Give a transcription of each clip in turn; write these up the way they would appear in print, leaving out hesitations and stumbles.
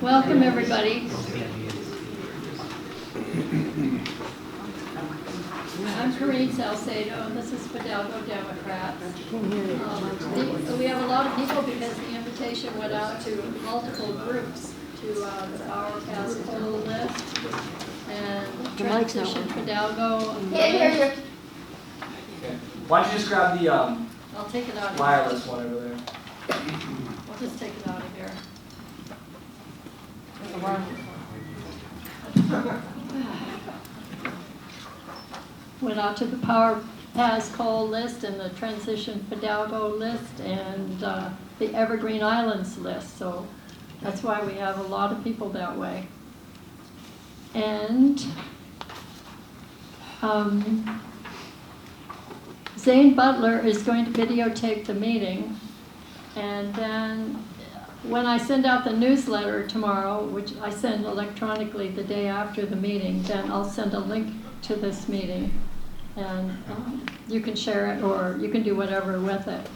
Welcome, everybody. I'm Corinne Salcedo, and this is Fidalgo Democrats. We have a lot of people because the invitation went out to multiple groups, to the Power Pass Poll list, and Transition Fidalgo. Here. Why don't you just grab the I'll take it out of wireless one over there? I'll just take it out of here. Went out to the Power Pass Coal list and the Transition Fidalgo list and the Evergreen Islands list. So that's why we have a lot of people that way. And Zane Butler is going to videotape the meeting. And then when I send out the newsletter tomorrow, which I send electronically the day after the meeting, then I'll send a link to this meeting. And you can share it or you can do whatever with it.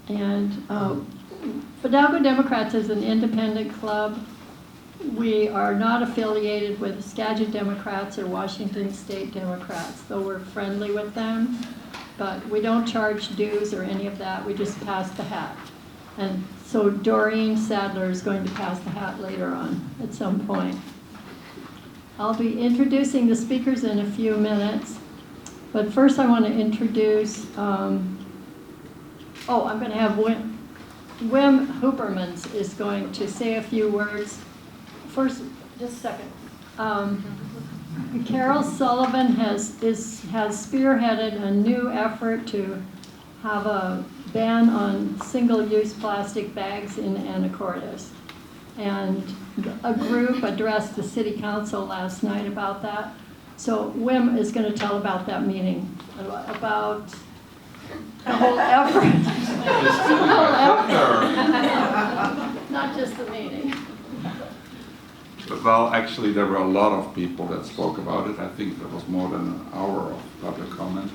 And Fidalgo Democrats is an independent club. We are not affiliated with Skagit Democrats or Washington State Democrats, though we're friendly with them. But we don't charge dues or any of that. We just pass the hat. And so Doreen Sadler is going to pass the hat later on at some point. I'll be introducing the speakers in a few minutes. But first I want to introduce, I'm going to have Wim Hoopermans is going to say a few words. First, just a second. Carol Sullivan has spearheaded a new effort to have a ban on single-use plastic bags in Anacortes. And a group addressed the city council last night about that. So Wim is going to tell about that meeting, about the whole effort. The whole effort. Not just the meeting. Well, actually, there were a lot of people that spoke about it. I think there was more than an hour of public comment.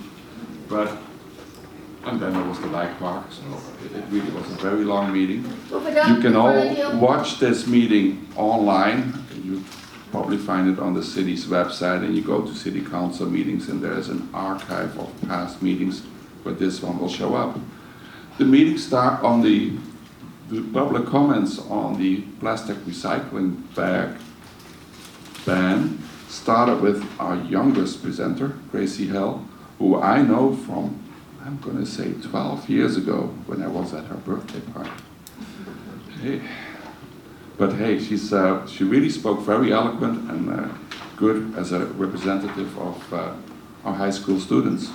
And then there was the bike park, so it really was a very long meeting. You can all watch this meeting online. You probably find it on the city's website, and you go to city council meetings, and there's an archive of past meetings where this one will show up. The meeting start on the public comments on the plastic recycling bag ban started with our youngest presenter, Gracie Hill, who I know from, I'm going to say 12 years ago when I was at her birthday party. Hey. But hey, she really spoke very eloquent and good as a representative of our high school students.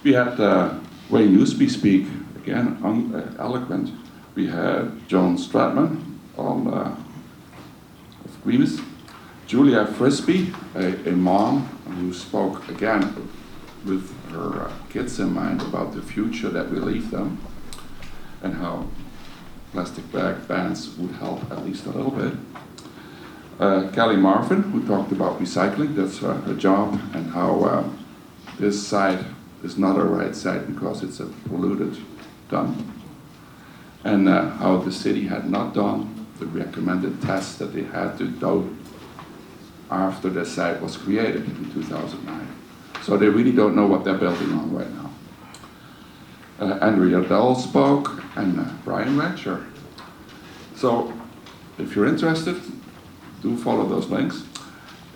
We had Wayne Newsby speak, again, eloquent. We had John Stratman of Grievous, Julia Frisbee, a mom who spoke again with her kids in mind about the future that we leave them and how plastic bag bans would help at least a little bit. Kelly Marvin, who talked about recycling, that's her job, and how this site is not a right site because it's a polluted dump. And how the city had not done the recommended tests that they had to do after the site was created in 2009. So they really don't know what they're building on right now. Andrea Dell spoke, and Brian Ratcher. So if you're interested, do follow those links.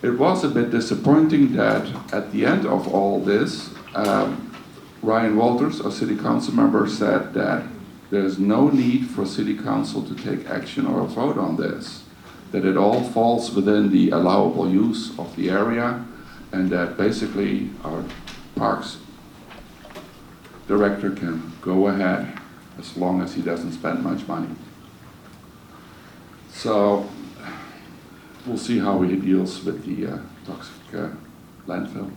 It was a bit disappointing that at the end of all this, Ryan Walters, our city council member, said that there's no need for city council to take action or a vote on this, that it all falls within the allowable use of the area, and that basically our parks director can go ahead as long as he doesn't spend much money. So we'll see how he deals with the toxic landfill.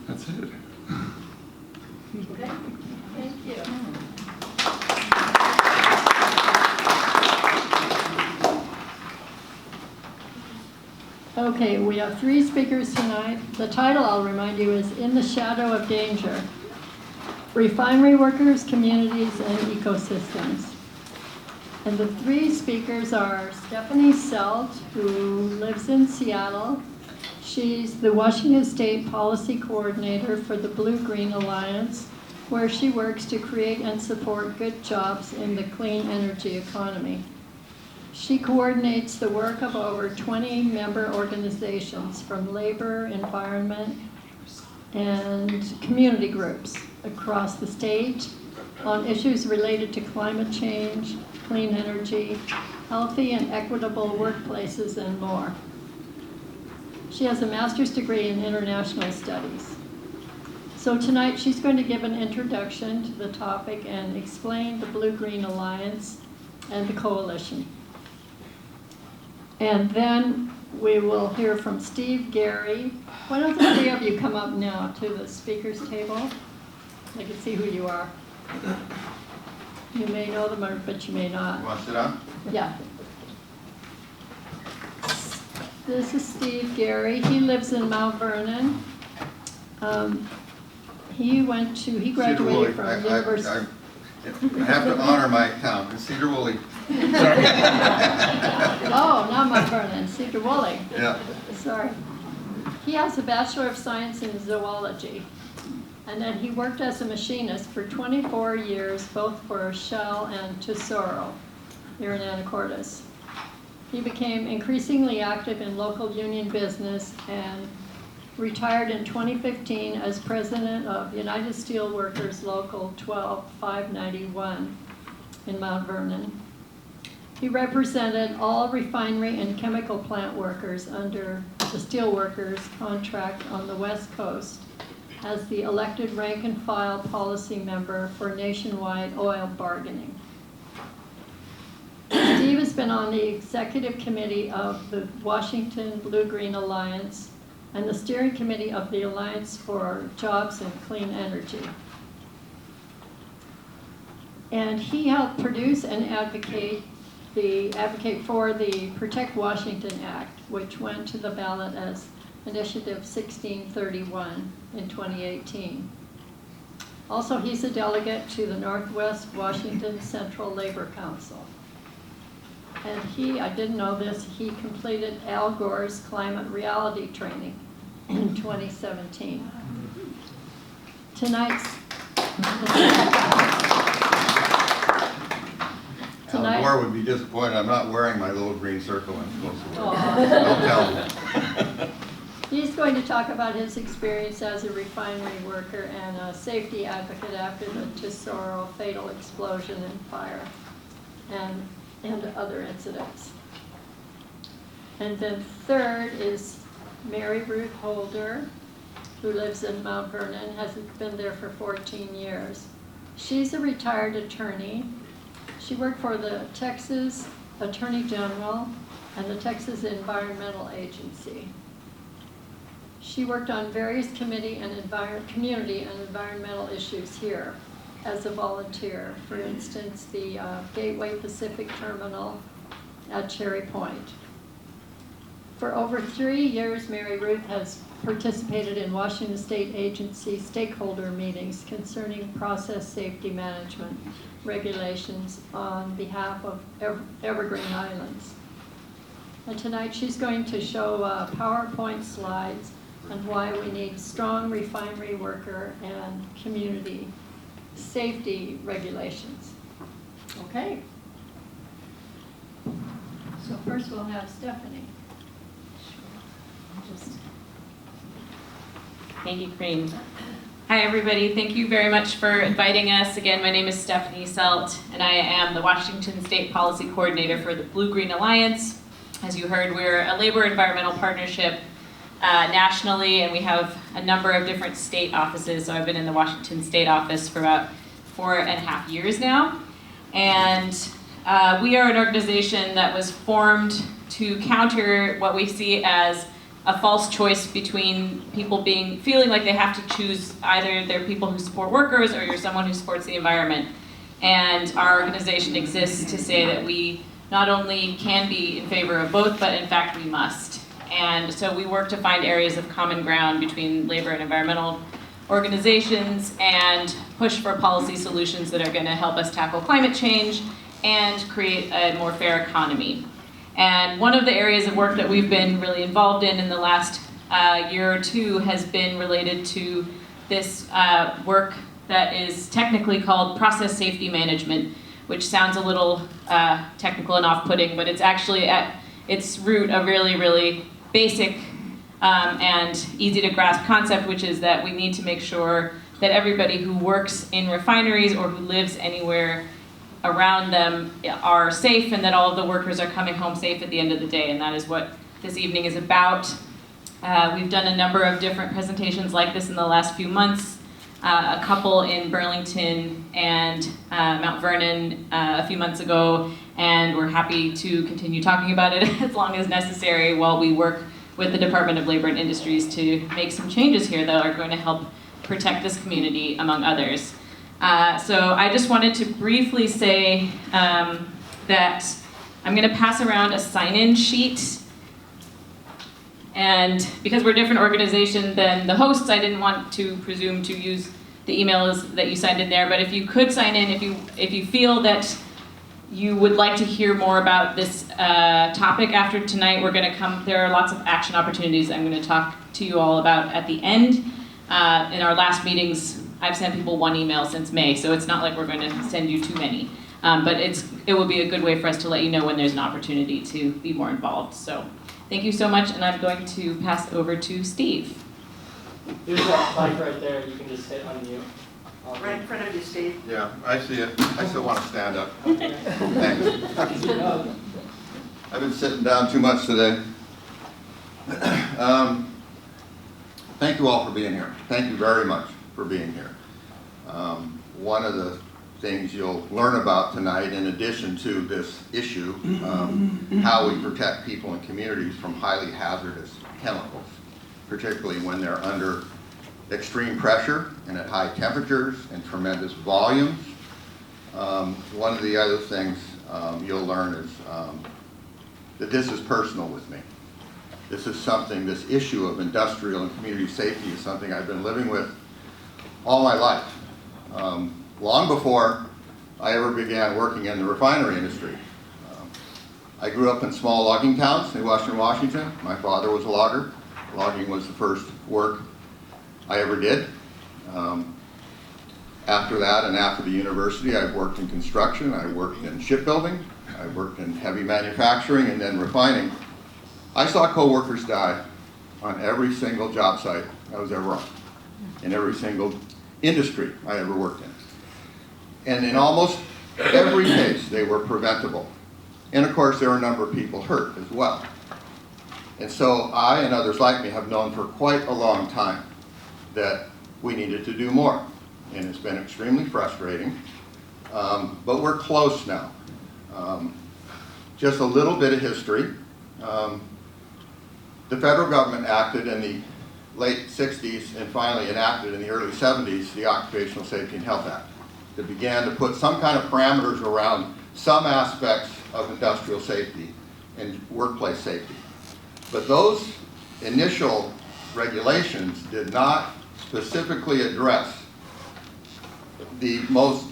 That's it. Okay. Thank you. Okay, we have 3 speakers tonight. The title, I'll remind you, is In the Shadow of Danger: Refinery Workers, Communities, and Ecosystems. And the three speakers are Stephanie Selt, who lives in Seattle. She's the Washington State Policy Coordinator for the Blue-Green Alliance, where she works to create and support good jobs in the clean energy economy. She coordinates the work of over 20 member organizations from labor, environment, and community groups across the state on issues related to climate change, clean energy, healthy and equitable workplaces, and more. She has a master's degree in international studies. So tonight she's going to give an introduction to the topic and explain the Blue-Green Alliance and the coalition. And then we will hear from Steve Gary. Why don't the three of you come up now to the speakers table? I can see who you are. You may know them, but you may not. You want to sit down? Yeah. This is Steve Gary. He lives in Mount Vernon. He graduated from University. I have to honor my town. It's Cedar Woolley. Oh, not Mount Vernon, Cedar Woolley. Yeah. Sorry. He has a Bachelor of Science in Zoology. And then he worked as a machinist for 24 years, both for Shell and Tesoro here in Anacortes. He became increasingly active in local union business and retired in 2015 as president of United Steelworkers Local 12591 in Mount Vernon. He represented all refinery and chemical plant workers under the steelworkers contract on the West Coast as the elected rank and file policy member for nationwide oil bargaining. Steve has been on the executive committee of the Washington Blue-Green Alliance and the steering committee of the Alliance for Jobs and Clean Energy. And he helped produce and advocate for the Protect Washington Act, which went to the ballot as Initiative 1631 in 2018. Also, he's a delegate to the Northwest Washington Central Labor Council. And I didn't know this, he completed Al Gore's climate reality training in 2017. Al Gore would be disappointed. I'm not wearing my little green circle I'm supposed to wear. Don't tell him. He's going to talk about his experience as a refinery worker and a safety advocate after the Tesoro fatal explosion and fire and other incidents. And then third is Mary Ruth Holder, who lives in Mount Vernon, has been there for 14 years. She's a retired attorney. She worked for the Texas Attorney General and the Texas Environmental Agency. She worked on various community and environmental issues here as a volunteer. For instance, the Gateway Pacific Terminal at Cherry Point. For over 3 years, Mary Ruth has participated in Washington State Agency stakeholder meetings concerning process safety management regulations on behalf of Evergreen Islands. And tonight she's going to show PowerPoint slides on why we need strong refinery worker and community safety regulations. Okay. So first we'll have Stephanie. Thank you, Corinne. Hi, everybody. Thank you very much for inviting us. Again, my name is Stephanie Selt, and I am the Washington State Policy Coordinator for the Blue-Green Alliance. As you heard, we're a labor environmental partnership nationally, and we have a number of different state offices. So I've been in the Washington State office for about 4.5 years now. And we are an organization that was formed to counter what we see as a false choice between people feeling like they have to choose either they're people who support workers or you're someone who supports the environment. And our organization exists to say that we not only can be in favor of both, but in fact we must. And so we work to find areas of common ground between labor and environmental organizations and push for policy solutions that are going to help us tackle climate change and create a more fair economy. And one of the areas of work that we've been really involved in the last year or two has been related to this work that is technically called process safety management, which sounds a little technical and off-putting, but it's actually at its root a really, really basic and easy to grasp concept, which is that we need to make sure that everybody who works in refineries or who lives anywhere around them are safe, and that all of the workers are coming home safe at the end of the day, and that is what this evening is about. We've done a number of different presentations like this in the last few months, a couple in Burlington and Mount Vernon a few months ago, and we're happy to continue talking about it as long as necessary while we work with the Department of Labor and Industries to make some changes here that are going to help protect this community, among others. So I just wanted to briefly say that I'm going to pass around a sign-in sheet. And because we're a different organization than the hosts, I didn't want to presume to use the emails that you signed in there. But if you could sign in, if you feel that you would like to hear more about this topic after tonight, there are lots of action opportunities I'm going to talk to you all about at the end. In our last meetings, I've sent people one email since May, so it's not like we're going to send you too many. But it will be a good way for us to let you know when there's an opportunity to be more involved. So thank you so much, and I'm going to pass over to Steve. There's a mic right there. You can just hit unmute. Right in front of you, Steve. Yeah, I see it. I still want to stand up. Okay. Thanks. I've been sitting down too much today. Thank you all for being here. Thank you very much for being here. One of the things you'll learn about tonight, in addition to this issue, how we protect people and communities from highly hazardous chemicals, particularly when they're under extreme pressure and at high temperatures and tremendous volumes. One of the other things you'll learn is that this is personal with me. This is something, this issue of industrial and community safety is something I've been living with all my life. Long before I ever began working in the refinery industry. I grew up in small logging towns in western Washington. My father was a logger. Logging was the first work I ever did. After that, and after the university, I worked in construction, I worked in shipbuilding, I worked in heavy manufacturing, and then refining. I saw coworkers die on every single job site I was ever on, in every single industry I ever worked in. And in almost every case, they were preventable. And of course, there were a number of people hurt as well. And so I and others like me have known for quite a long time that we needed to do more. And it's been extremely frustrating, but we're close now. Just a little bit of history. The federal government acted in the late 60s and finally enacted in the early 70s the Occupational Safety and Health Act that began to put some kind of parameters around some aspects of industrial safety and workplace safety. But those initial regulations did not specifically address the most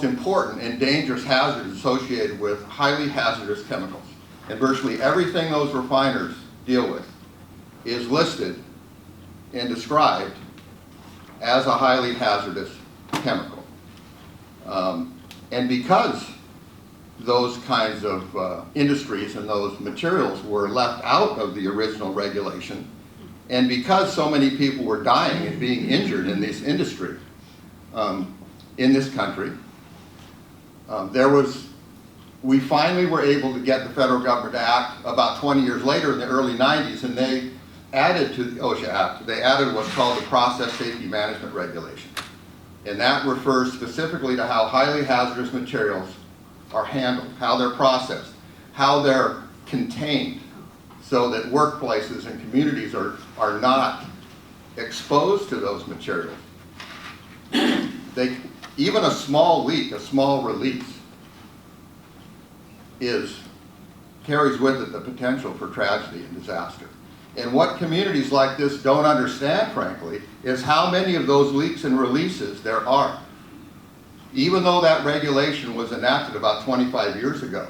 important and dangerous hazards associated with highly hazardous chemicals. And virtually everything those refiners deal with is listed and described as a highly hazardous chemical. And because those kinds of industries and those materials were left out of the original regulation, and because so many people were dying and being injured in this industry, in this country, we finally were able to get the federal government to act about 20 years later in the early 90s, and they added to the OSHA Act, they added what's called the Process Safety Management Regulation. And that refers specifically to how highly hazardous materials are handled, how they're processed, how they're contained, so that workplaces and communities are not exposed to those materials. Even a small leak, a small release, carries with it the potential for tragedy and disaster. And what communities like this don't understand, frankly, is how many of those leaks and releases there are. even though that regulation was enacted about 25 years ago,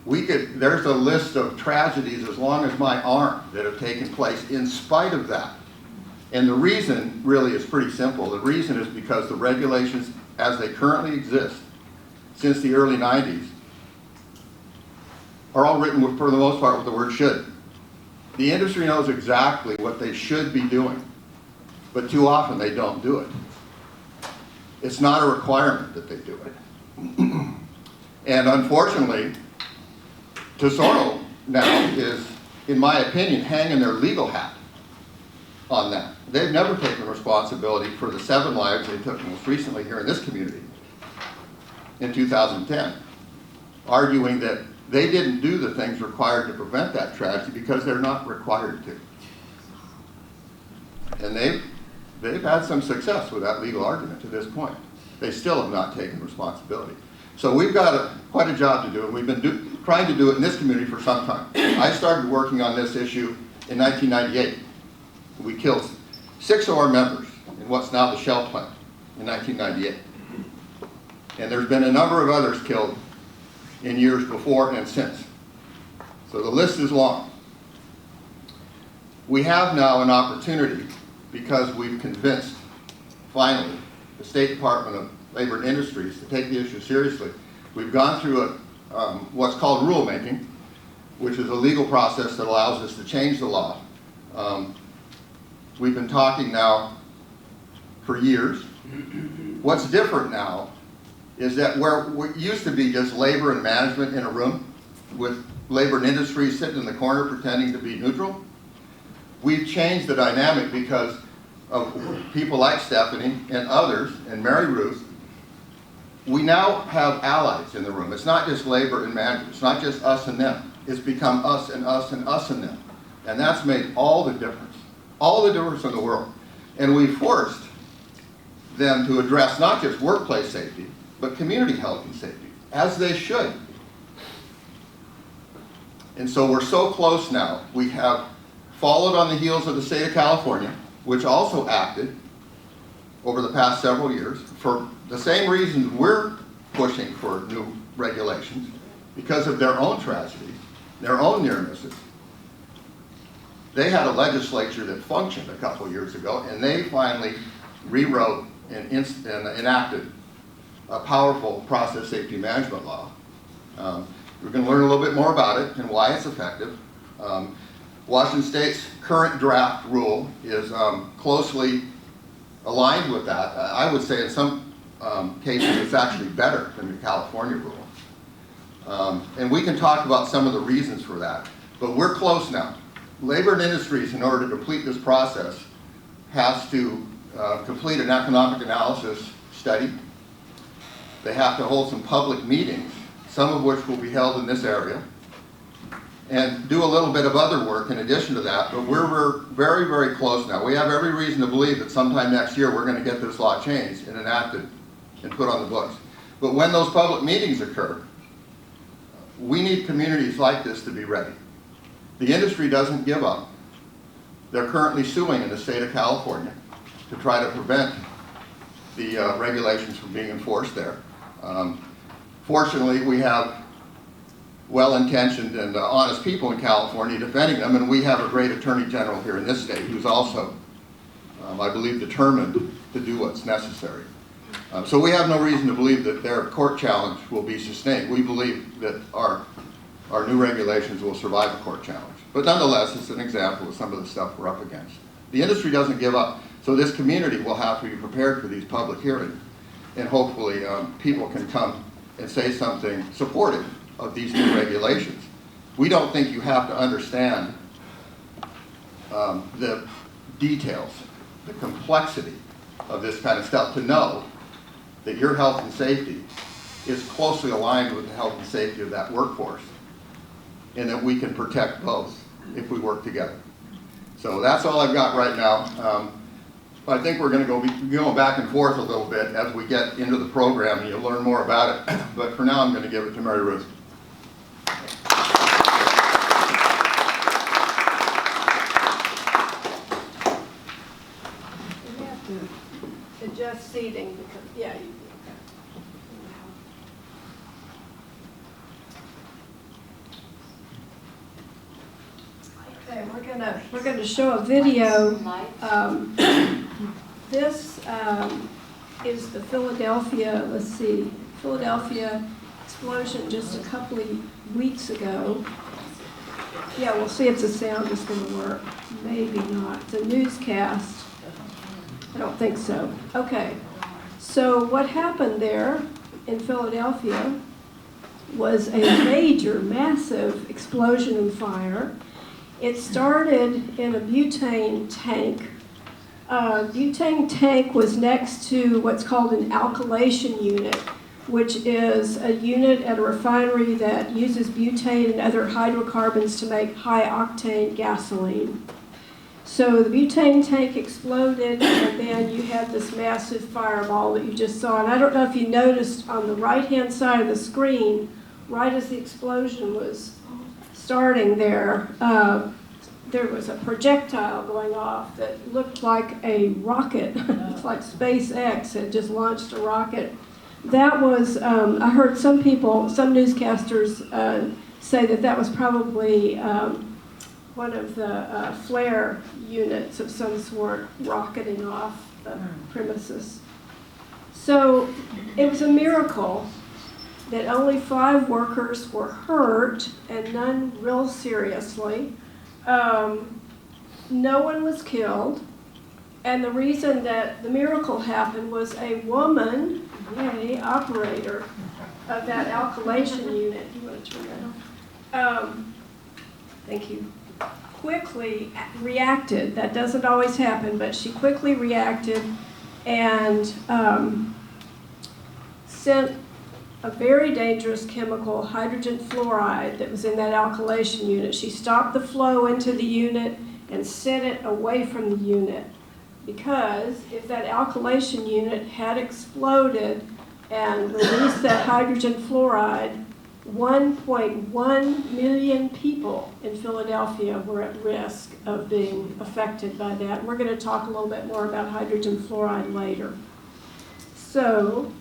there's a list of tragedies as long as my arm that have taken place in spite of that. And the reason really is pretty simple. The reason is because the regulations as they currently exist since the early 90s are all written for the most part with the word should. The industry knows exactly what they should be doing, but too often they don't do it. It's not a requirement that they do it. And unfortunately, Tesoro now is, in my opinion, hanging their legal hat on that. They've never taken responsibility for the 7 lives they took most recently here in this community in 2010, arguing that they didn't do the things required to prevent that tragedy because they're not required to. And they've had some success with that legal argument to this point. They still have not taken responsibility. So we've got quite a job to do, and we've been trying to do it in this community for some time. I started working on this issue in 1998. We killed 6 of our members in what's now the Shell plant in 1998. And there's been a number of others killed in years before and since. So the list is long. We have now an opportunity, because we've convinced, finally, the State Department of Labor and Industries to take the issue seriously. We've gone through what's called rulemaking, which is a legal process that allows us to change the law. We've been talking now for years. What's different now is that where what used to be just labor and management in a room with labor and industry sitting in the corner pretending to be neutral, we've changed the dynamic because of people like Stephanie and others and Mary Ruth. We now have allies in the room. It's not just labor and management. It's not just us and them. It's become us and us and us and them. And that's made all the difference in the world. And we forced them to address not just workplace safety, but community health and safety, as they should. And so we're so close now. We have followed on the heels of the state of California, which also acted over the past several years for the same reasons we're pushing for new regulations, because of their own tragedies, their own near misses. They had a legislature that functioned a couple years ago, and they finally rewrote and enacted a powerful process safety management law. We're going to learn a little bit more about it and why it's effective. Washington State's current draft rule is closely aligned with that. I would say in some cases it's actually better than the California rule. And we can talk about some of the reasons for that, but we're close now. Labor and Industries, in order to complete this process, has to complete an economic analysis study. They have to hold some public meetings, some of which will be held in this area, and do a little bit of other work in addition to that, but we're very, very close now. We have every reason to believe that sometime next year we're going to get this law changed and enacted and put on the books. But when those public meetings occur, we need communities like this to be ready. The industry doesn't give up. They're currently suing in the state of California to try to prevent the regulations from being enforced there. Fortunately, we have well-intentioned and honest people in California defending them, and we have a great attorney general here in this state who's also, I believe, determined to do what's necessary. So we have no reason to believe that their court challenge will be sustained. We believe that our new regulations will survive a court challenge. But nonetheless, it's an example of some of the stuff we're up against. The industry doesn't give up, so this community will have to be prepared for these public hearings, and hopefully people can come and say something supportive of these new regulations. We don't think you have to understand the details, the complexity of this kind of stuff to know that your health and safety is closely aligned with the health and safety of that workforce, and that we can protect both if we work together. So that's all I've got right now. I think we're going to be going back and forth a little bit as we get into the program, and you'll learn more about it. But for now, I'm going to give it to Mary Ruth. We have to adjust seating because, yeah. Okay, we're gonna show a video. This is the Philadelphia, let's see, Philadelphia explosion just a couple of weeks ago. Yeah, we'll see if the sound is going to work. Maybe not. It's a newscast. I don't think so. Okay. So what happened there in Philadelphia was a major, massive explosion and fire. It started in a butane tank. Butane tank was next to what's called an alkylation unit, which is a unit at a refinery that uses butane and other hydrocarbons to make high-octane gasoline. So the butane tank exploded, and then you had this massive fireball that you just saw. And I don't know if you noticed on the right-hand side of the screen, right as the explosion was starting there, there was a projectile going off that looked like a rocket. It's like SpaceX had just launched a rocket. That was, I heard some people, some newscasters say that was probably one of the flare units of some sort rocketing off the premises. So it was a miracle that only 5 workers were hurt and none real seriously. No one was killed. And the reason that the miracle happened was a woman, operator of that alkylation unit. You want to turn that on? Thank you. Quickly reacted. That doesn't always happen, but she quickly reacted and sent a very dangerous chemical, hydrogen fluoride, that was in that alkylation unit. She stopped the flow into the unit and sent it away from the unit. Because if that alkylation unit had exploded and released that hydrogen fluoride, 1.1 million people in Philadelphia were at risk of being affected by that. We're going to talk a little bit more about hydrogen fluoride later. So,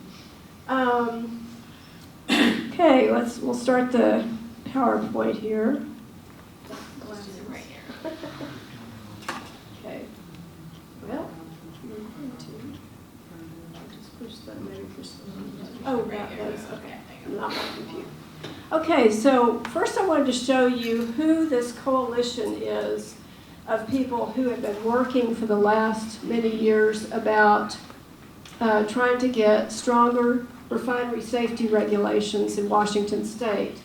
okay, we'll start the PowerPoint here. Okay. Well, we're going to just push that maybe for some. Oh, that was okay. Not my computer. Okay, so first I wanted to show you who this coalition is of people who have been working for the last many years about trying to get stronger refinery safety regulations in Washington State.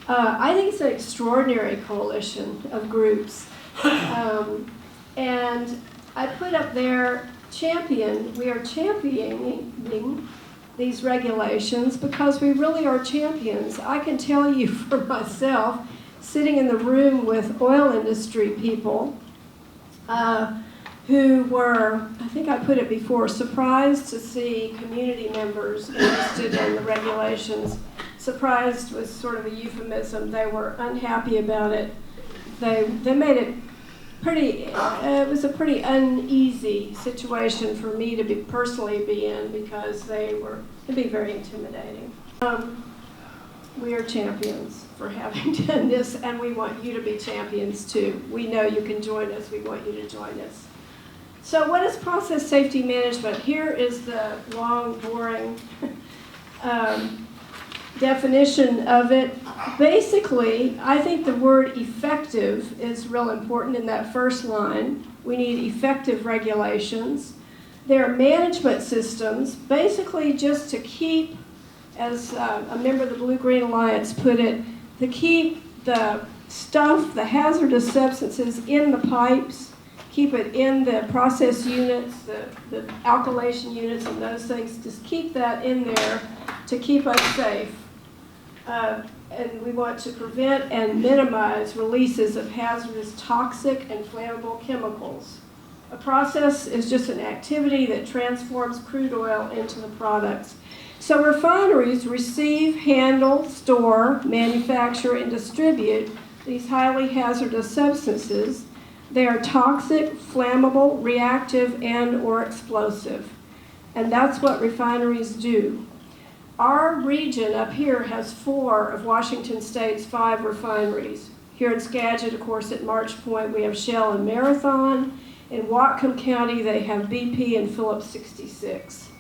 I think it's an extraordinary coalition of groups. And I put up there, we are championing these regulations because we really are champions. I can tell you for myself, sitting in the room with oil industry people who were, I think I put it before, surprised to see community members interested in the regulations. Surprised was sort of a euphemism. They were unhappy about it. They made it it was a pretty uneasy situation for me to personally be in because it'd be very intimidating. We are champions for having done this, and we want you to be champions too. We know you can join us. We want you to join us. So what is process safety management? Here is the long, boring definition of it. Basically, I think the word effective is real important in that first line. We need effective regulations. There are management systems, basically just to keep, as a member of the Blue-Green Alliance put it, to keep the stuff, the hazardous substances in the pipes, keep it in the process units, the alkylation units and those things, just keep that in there to keep us safe. And we want to prevent and minimize releases of hazardous toxic and flammable chemicals. A process is just an activity that transforms crude oil into the products. So refineries receive, handle, store, manufacture, and distribute these highly hazardous substances. They are toxic, flammable, reactive, and/or explosive. And that's what refineries do. Our region up here has 4 of Washington State's 5 refineries. Here in Skagit, of course, at March Point, we have Shell and Marathon. In Whatcom County, they have BP and Phillips 66.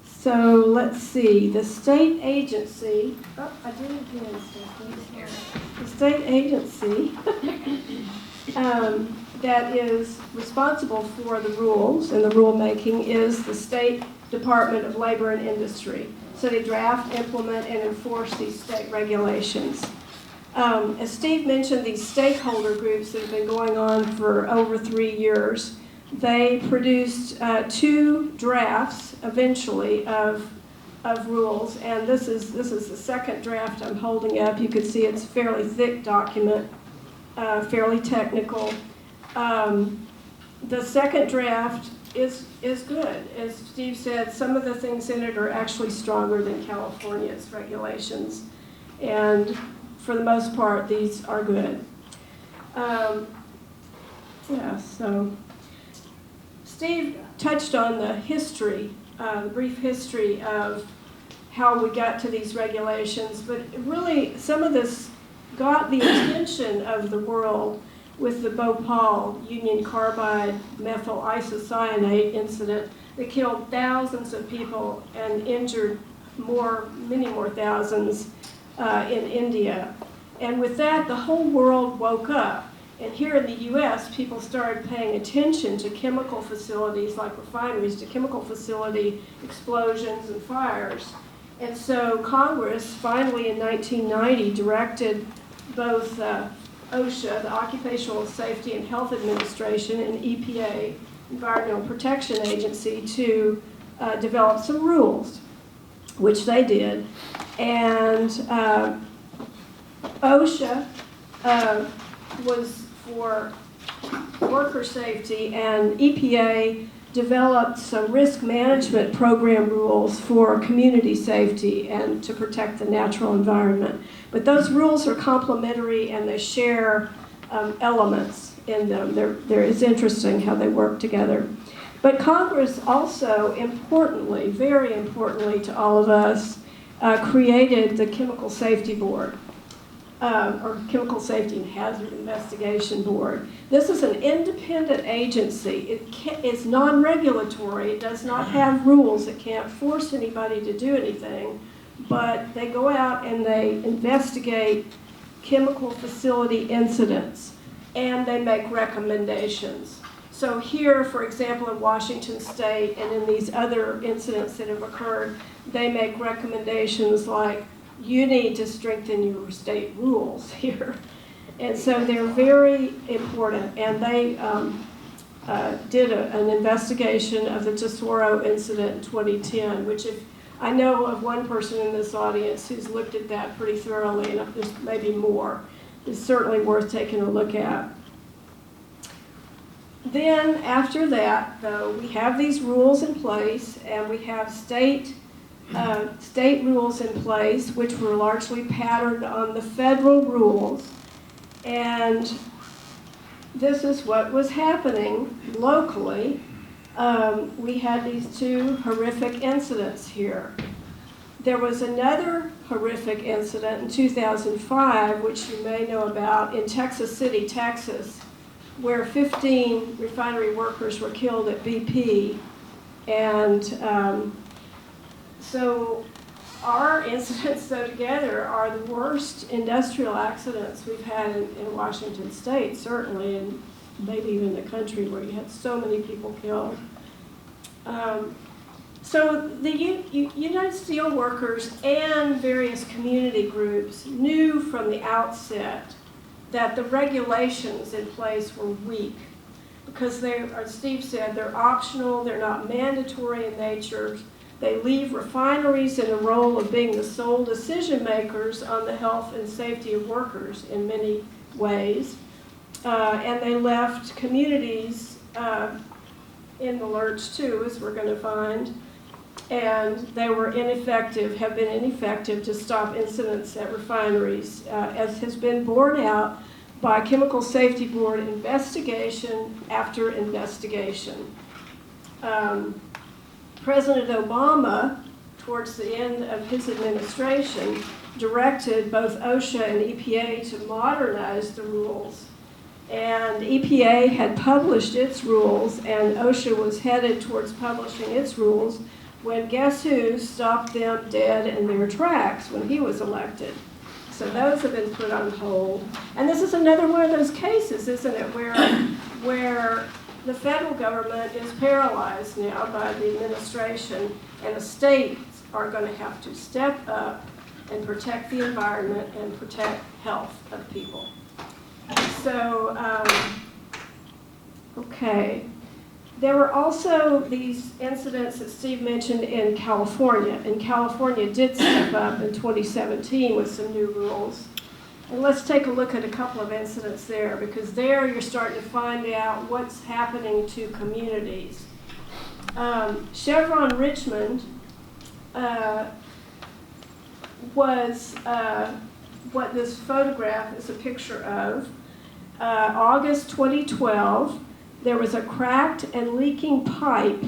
So let's see, the state agency, oh, I did it again, Stephanie. The state agency that is responsible for the rules and the rulemaking is the State Department of Labor and Industry. So they draft, implement, and enforce these state regulations. As Steve mentioned, these stakeholder groups that have been going on for over 3 years, they produced 2 drafts eventually of rules, and this is the second draft I'm holding up. You can see it's a fairly thick document, fairly technical. The second draft is good. As Steve said, some of the things in it are actually stronger than California's regulations, and for the most part, these are good. Yeah, so Steve touched on the history, brief history of how we got to these regulations, but really some of this got the attention of the world with the Bhopal Union Carbide methyl isocyanate incident that killed thousands of people and injured many more thousands in India. And with that, the whole world woke up. And here in the U.S., people started paying attention to chemical facilities like refineries, to chemical facility explosions and fires. And so Congress finally in 1990 directed both OSHA, the Occupational Safety and Health Administration, and EPA, Environmental Protection Agency, to develop some rules, which they did. And OSHA was for worker safety, and EPA developed some risk management program rules for community safety and to protect the natural environment. But those rules are complementary and they share elements in them. It's interesting how they work together. But Congress also, importantly, very importantly to all of us, created the Chemical Safety Board. Or Chemical Safety and Hazard Investigation Board. This is an independent agency. It's non-regulatory. It does not have rules. It can't force anybody to do anything. But they go out and they investigate chemical facility incidents, and they make recommendations. So here, for example, in Washington State and in these other incidents that have occurred, they make recommendations like, you need to strengthen your state rules here. And so they're very important. And they did an investigation of the Tesoro incident in 2010, which I know of one person in this audience who's looked at that pretty thoroughly, and there's maybe more. It's certainly worth taking a look at. Then after that, though, we have these rules in place, and we have state rules in place, which were largely patterned on the federal rules. And this is what was happening locally. We had these 2 horrific incidents here. There was another horrific incident in 2005, which you may know about, in Texas City, Texas, where 15 refinery workers were killed at BP. And so our incidents, though, together are the worst industrial accidents we've had in Washington State, certainly, and maybe even the country, where you had so many people killed. So the United Steelworkers and various community groups knew from the outset that the regulations in place were weak, because as Steve said, they're optional, they're not mandatory in nature. They leave refineries in a role of being the sole decision makers on the health and safety of workers in many ways. And they left communities in the lurch too, as we're going to find. And they were ineffective, have been ineffective to stop incidents at refineries, as has been borne out by Chemical Safety Board investigation after investigation. President Obama towards the end of his administration, directed both OSHA and EPA to modernize the rules. And EPA had published its rules, and OSHA was headed towards publishing its rules when guess who stopped them dead in their tracks when he was elected. So those have been put on hold. And this is another one of those cases, isn't it, where the federal government is paralyzed now by the administration, and the states are going to have to step up and protect the environment and protect health of people. So, okay. There were also these incidents that Steve mentioned in California, and California did step up in 2017 with some new rules. And let's take a look at a couple of incidents there, because there you're starting to find out what's happening to communities. Chevron Richmond was what this photograph is a picture of. August 2012, there was a cracked and leaking pipe.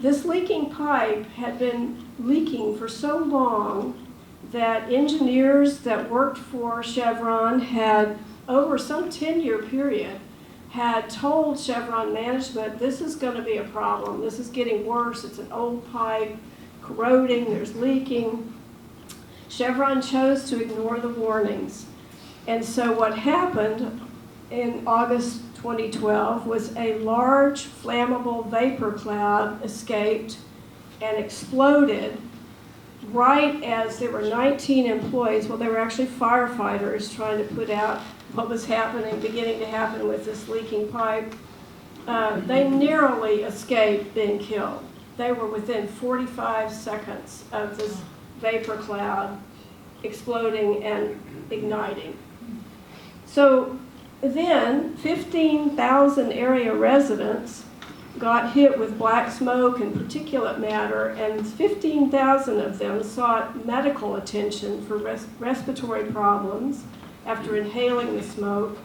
This leaking pipe had been leaking for so long that engineers that worked for Chevron had, over some 10-year period, had told Chevron management, this is going to be a problem. This is getting worse. It's an old pipe, corroding, there's leaking. Chevron chose to ignore the warnings. And so what happened in August 2012 was a large flammable vapor cloud escaped and exploded right as there were 19 employees, well, they were actually firefighters trying to put out what was happening, beginning to happen with this leaking pipe. They narrowly escaped being killed. They were within 45 seconds of this vapor cloud exploding and igniting. So then 15,000 area residents got hit with black smoke and particulate matter, and 15,000 of them sought medical attention for respiratory problems after inhaling the smoke.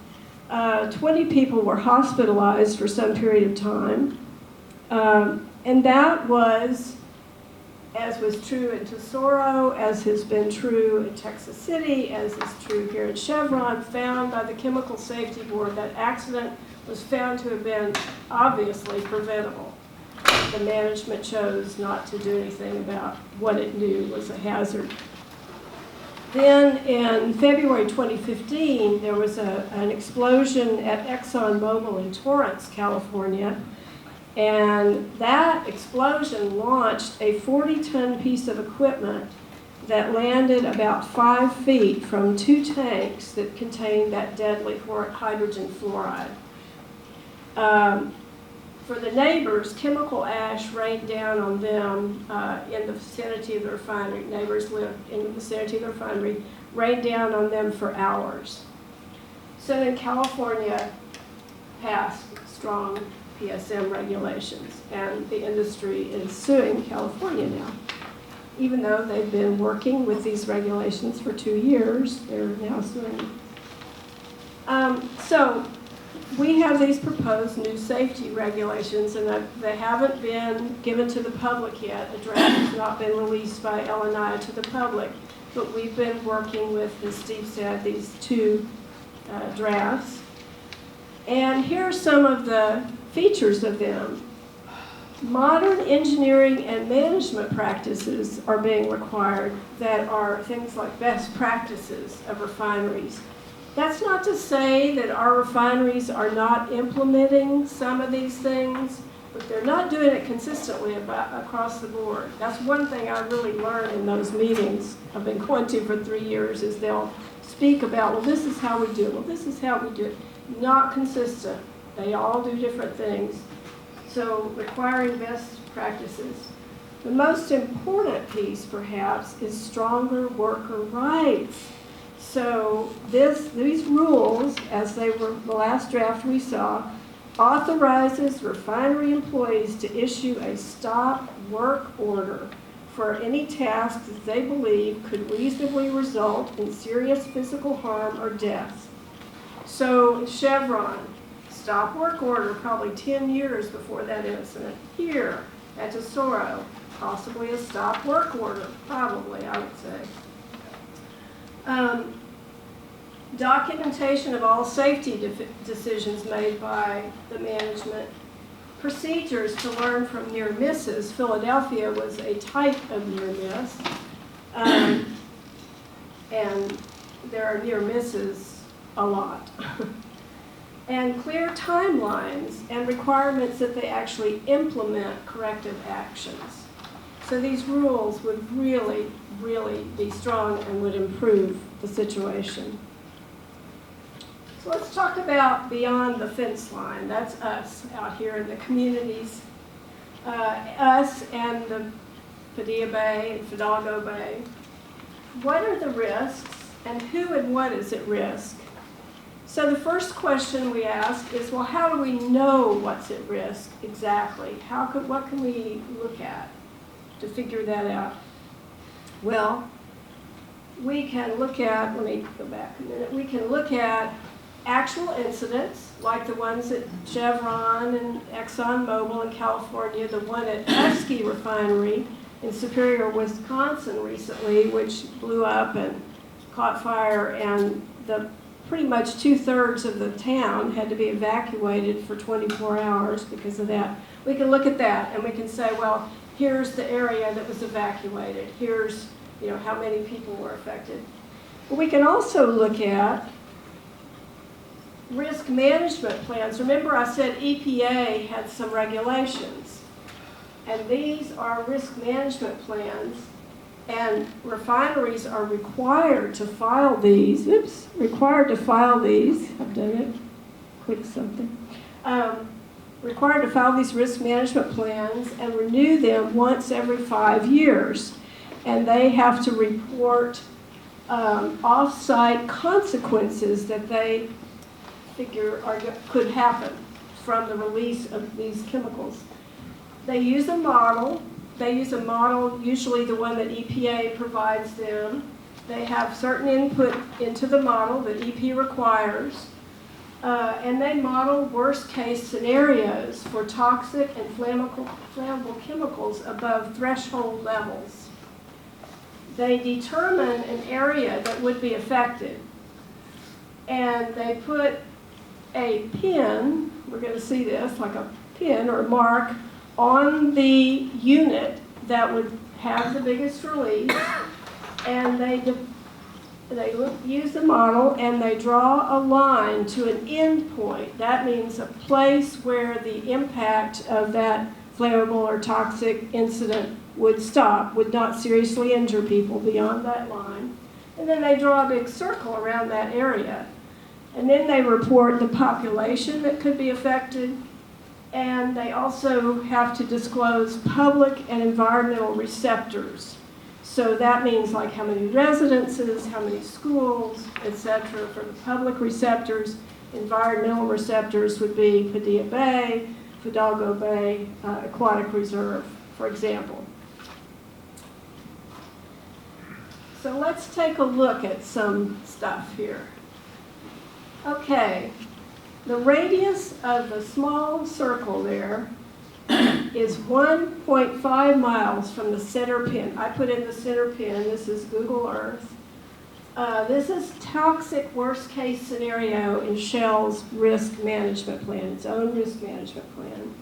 20 people were hospitalized for some period of time. And that was, as was true in Tesoro, as has been true in Texas City, as is true here at Chevron, found by the Chemical Safety Board, that accident was found to have been obviously preventable. The management chose not to do anything about what it knew was a hazard. Then in February 2015, there was an explosion at ExxonMobil in Torrance, California, and that explosion launched a 40-ton piece of equipment that landed about 5 feet from 2 tanks that contained that deadly hydrogen fluoride. For the neighbors, chemical ash rained down on them in the vicinity of the refinery. Neighbors lived in the vicinity of the refinery, rained down on them for hours. So then California passed strong PSM regulations, and the industry is suing California now. Even though they've been working with these regulations for 2 years, they're now suing. So we have these proposed new safety regulations, and they haven't been given to the public yet. A draft has not been released by LNI to the public, but we've been working with, as Steve said, these 2 drafts. And here are some of the features of them. Modern engineering and management practices are being required that are things like best practices of refineries. That's not to say that our refineries are not implementing some of these things, but they're not doing it consistently across the board. That's one thing I really learned in those meetings I've been going to for 3 years, is they'll speak about, well, this is how we do it, well, this is how we do it. Not consistent. They all do different things. So requiring best practices. The most important piece, perhaps, is stronger worker rights. So these rules, as they were the last draft we saw, authorizes refinery employees to issue a stop work order for any task that they believe could reasonably result in serious physical harm or death. So Chevron, stop work order probably 10 years before that incident. Here at Tesoro, possibly a stop work order, probably, I would say. Documentation of all safety decisions made by the management. Procedures to learn from near misses. Philadelphia was a type of near miss. And there are near misses a lot. And clear timelines and requirements that they actually implement corrective actions. So these rules would really, really be strong and would improve the situation. So let's talk about beyond the fence line. That's us out here in the communities. Us and the Padilla Bay and Fidalgo Bay. What are the risks and who and what is at risk? So the first question we ask is, well, how do we know what's at risk exactly? What can we look at to figure that out? Well, we can look at, let me go back a minute, we can look at actual incidents like the ones at Chevron and ExxonMobil in California, the one at Husky Refinery in Superior, Wisconsin recently, which blew up and caught fire, and pretty much 2/3 of the town had to be evacuated for 24 hours because of that. We can look at that and we can say, well, here's the area that was evacuated. Here's, how many people were affected. But we can also look at risk management plans. Remember I said EPA had some regulations, and these are risk management plans, and refineries are required to file these. I've done it, click something. Required to file these risk management plans and renew them once every 5 years. And they have to report off-site consequences that they figure could happen from the release of these chemicals. They use a model. Usually the one that EPA provides them. They have certain input into the model that EP requires. And they model worst-case scenarios for toxic and flammable chemicals above threshold levels. They determine an area that would be affected. And they put a pin, we're going to see this, like a pin or a mark, on the unit that would have the biggest release, and they use the model and they draw a line to an end point. That means a place where the impact of that flammable or toxic incident would stop, would not seriously injure people beyond that line. And then they draw a big circle around that area. And then they report the population that could be affected, and they also have to disclose public and environmental receptors. So that means like how many residences, how many schools, etc. For the public receptors, environmental receptors would be Padilla Bay, Fidalgo Bay, Aquatic Reserve, for example. So let's take a look at some stuff here. Okay, the radius of the small circle there is 1.5 miles from the center pin. I put in the center pin. This is Google Earth. This is toxic worst case scenario in Shell's risk management plan, its own risk management plan.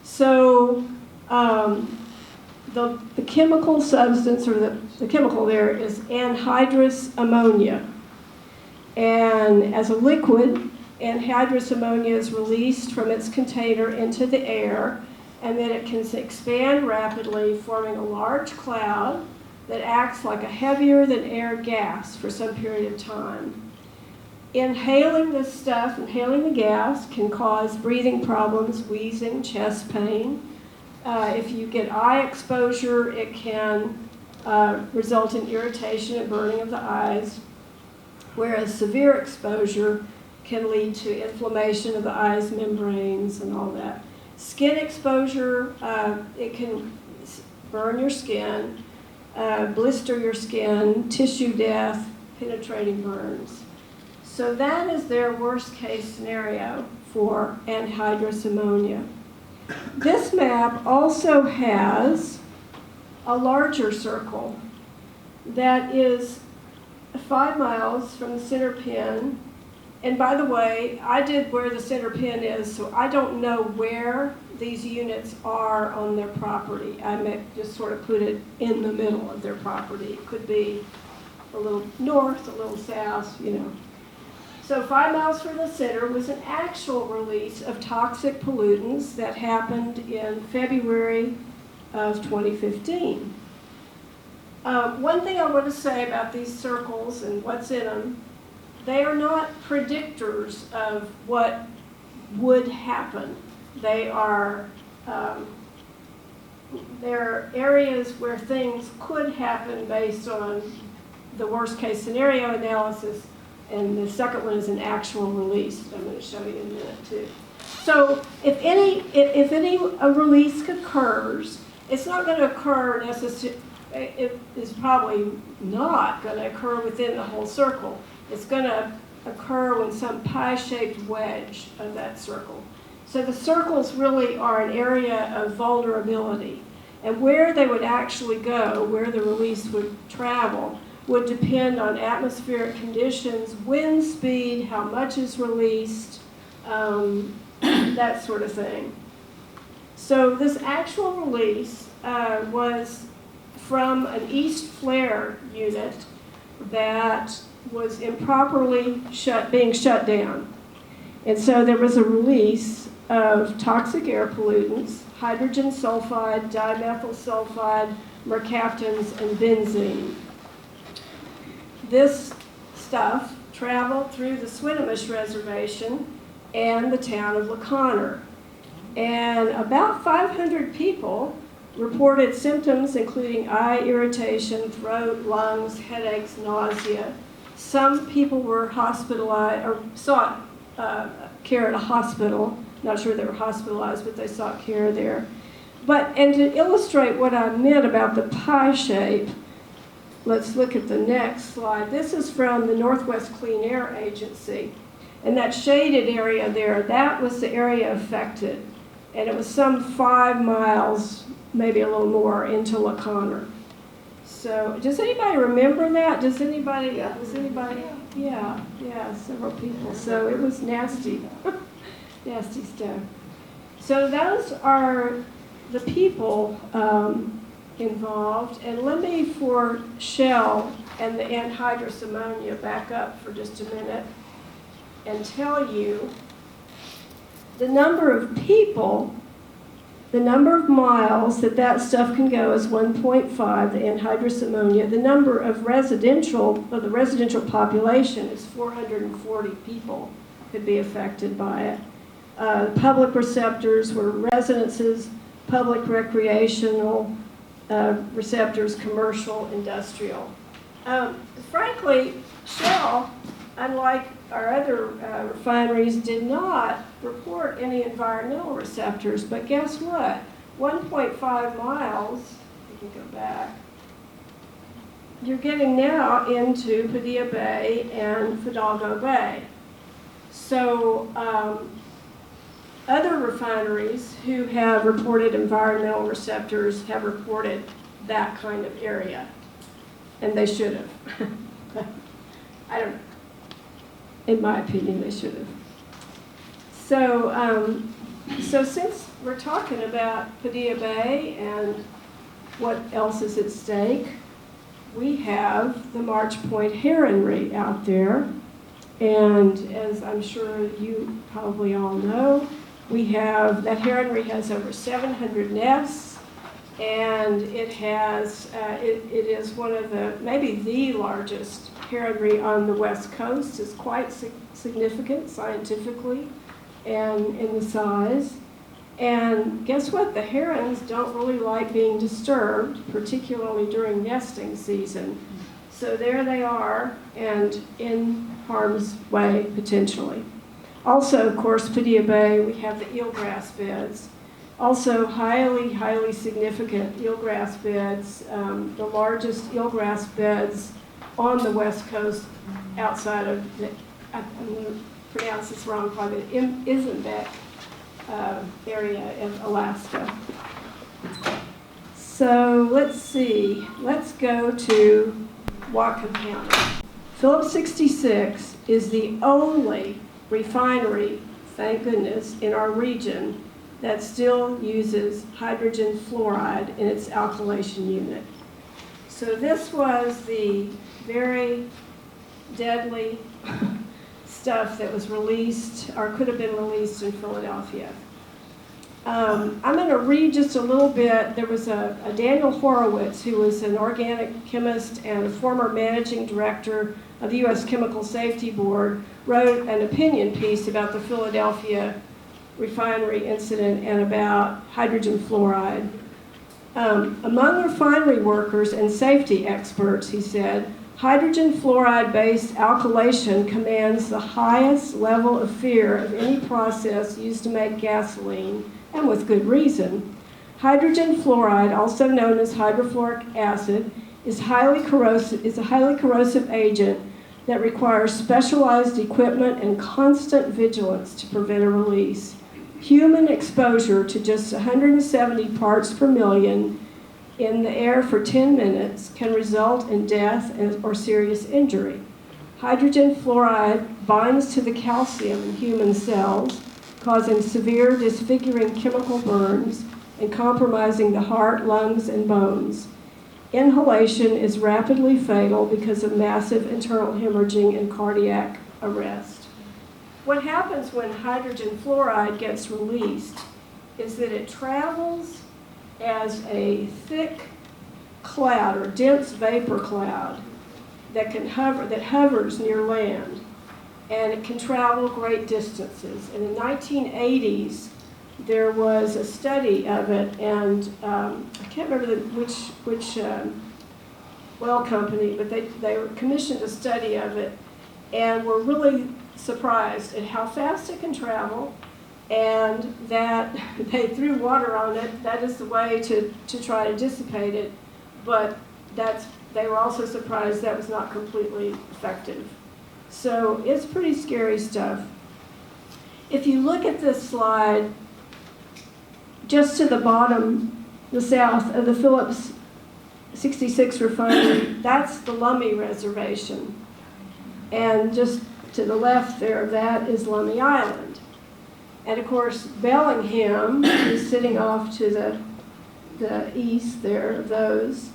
So the chemical substance, or the chemical there, is anhydrous ammonia. And as a liquid, anhydrous ammonia is released from its container into the air, and then it can expand rapidly, forming a large cloud that acts like a heavier than air gas for some period of time. Inhaling this stuff, inhaling the gas, can cause breathing problems, wheezing, chest pain. If you get eye exposure, it can result in irritation and burning of the eyes, whereas severe exposure can lead to inflammation of the eyes membranes and all that. Skin exposure, it can burn your skin, blister your skin, tissue death, penetrating burns. So that is their worst case scenario for anhydrous ammonia. This map also has a larger circle that is 5 miles from the center pin. And by the way, I did where the center pin is, so I don't know where these units are on their property. I may just sort of put it in the middle of their property. It could be a little north, a little south, you know. So 5 miles from the center was an actual release of toxic pollutants that happened in February of 2015. One thing I want to say about these circles and what's in them, they are not predictors of what would happen. They are they're areas where things could happen based on the worst case scenario analysis, and the second one is an actual release that I'm going to show you in a minute too. So if any release occurs, it's not going to occur necessarily. It is probably not going to occur within the whole circle. It's going to occur when some pie-shaped wedge of that circle. So the circles really are an area of vulnerability. And where they would actually go, where the release would travel, would depend on atmospheric conditions, wind speed, how much is released, that sort of thing. So this actual release was from an east flare unit that was improperly being shut down. And so there was a release of toxic air pollutants, hydrogen sulfide, dimethyl sulfide, mercaptans, and benzene. This stuff traveled through the Swinomish Reservation and the town of LaConner. And about 500 people reported symptoms including eye irritation, throat, lungs, headaches, nausea. Some people were hospitalized or sought care at a hospital. Not sure they were hospitalized, but they sought care there. And to illustrate what I meant about the pie shape, let's look at the next slide. This is from the Northwest Clean Air Agency. And that shaded area there, that was the area affected. And it was some 5 miles, maybe a little more, into LaConner. So does anybody remember that? Does anybody? Yeah, several people. So it was nasty, nasty stuff. So those are the people involved. And let me, for Shell and the anhydrous ammonia, back up for just a minute and tell you the number of people, the number of miles that stuff can go is 1.5, the anhydrous ammonia. The number of the residential population is 440 people could be affected by it. Public receptors were residences, public recreational receptors, commercial, industrial. Frankly, Shell, unlike our other refineries, did not report any environmental receptors, but guess what? 1.5 miles, you can go back, you're getting now into Padilla Bay and Fidalgo Bay. So other refineries who have reported environmental receptors have reported that kind of area, and they should have. I don't know. In my opinion, they should have. So since we're talking about Padilla Bay and what else is at stake, we have the March Point heronry out there. And as I'm sure you probably all know, that heronry has over 700 nests, and it is one of maybe the largest heronry on the West Coast. Is quite significant scientifically and in the size. And guess what? The herons don't really like being disturbed, particularly during nesting season. So there they are, and in harm's way potentially. Also, of course, Padilla Bay, we have the eelgrass beds. Also, highly significant eelgrass beds, the largest eelgrass beds on the West Coast outside of I'm going to pronounce this wrong, probably, Isenbeck area of Alaska. So let's see, let's go to Whatcom County. Phillips 66 is the only refinery, thank goodness, in our region that still uses hydrogen fluoride in its alkylation unit. So this was the very deadly stuff that was released or could have been released in Philadelphia. I'm going to read just a little bit. There was a Daniel Horowitz, who was an organic chemist and a former managing director of the U.S. Chemical Safety Board, wrote an opinion piece about the Philadelphia refinery incident and about hydrogen fluoride. Among refinery workers and safety experts, he said, hydrogen fluoride-based alkylation commands the highest level of fear of any process used to make gasoline, and with good reason. Hydrogen fluoride, also known as hydrofluoric acid, is a highly corrosive agent that requires specialized equipment and constant vigilance to prevent a release. Human exposure to just 170 parts per million in the air for 10 minutes can result in death or serious injury. Hydrogen fluoride binds to the calcium in human cells, causing severe disfiguring chemical burns and compromising the heart, lungs, and bones. Inhalation is rapidly fatal because of massive internal hemorrhaging and cardiac arrest. What happens when hydrogen fluoride gets released is that it travels as a thick cloud or dense vapor cloud that hovers near land, and it can travel great distances. And in the 1980s, there was a study of it, and I can't remember which oil company, but they commissioned a study of it, and were really surprised at how fast it can travel, and that they threw water on it. That is the way to try to dissipate it, but they were also surprised that was not completely effective. So it's pretty scary stuff. If you look at this slide, just to the bottom, the south of the Phillips 66 refinery, that's the Lummi Reservation. And just to the left there of that is Lummi Island. And of course, Bellingham is sitting off to the east there of those.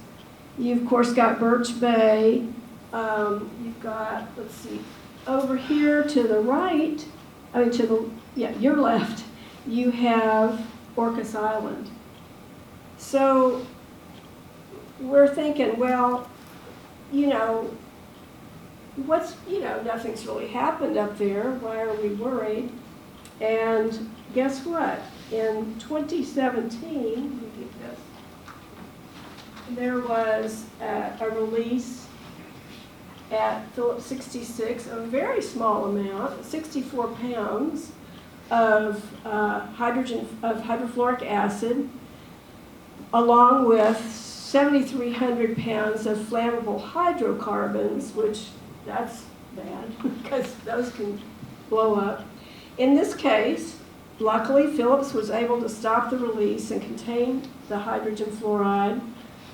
You've, of course, got Birch Bay. You've got, let's see, over here to the right, your left, you have Orcas Island. So we're thinking, well, nothing's really happened up there. Why are we worried? And guess what? In 2017, let me get this, there was a release at Phillips 66 of a very small amount, 64 pounds of hydrofluoric acid, along with 7,300 pounds of flammable hydrocarbons, which that's bad because those can blow up. In this case, luckily, Phillips was able to stop the release and contain the hydrogen fluoride.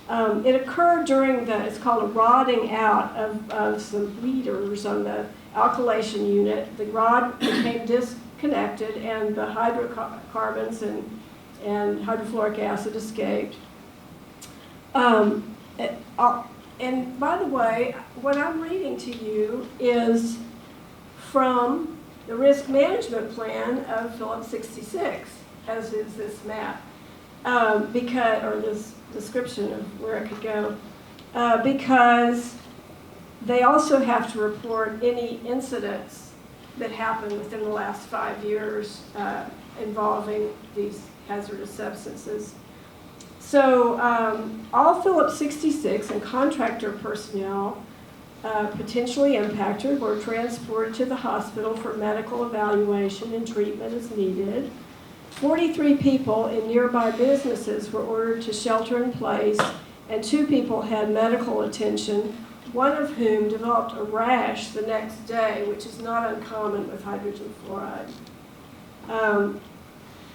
It occurred during it's called a rodding out of some leaders on the alkylation unit. The rod became disconnected and the hydrocarbons and hydrofluoric acid escaped. And by the way, what I'm reading to you is from the risk management plan of Phillips 66, as is this map, or this description of where it could go, because they also have to report any incidents that happened within the last 5 years involving these hazardous substances. So all Phillips 66 and contractor personnel potentially impacted were transported to the hospital for medical evaluation and treatment as needed. 43 people in nearby businesses were ordered to shelter in place, and 2 people had medical attention, one of whom developed a rash the next day, which is not uncommon with hydrogen fluoride.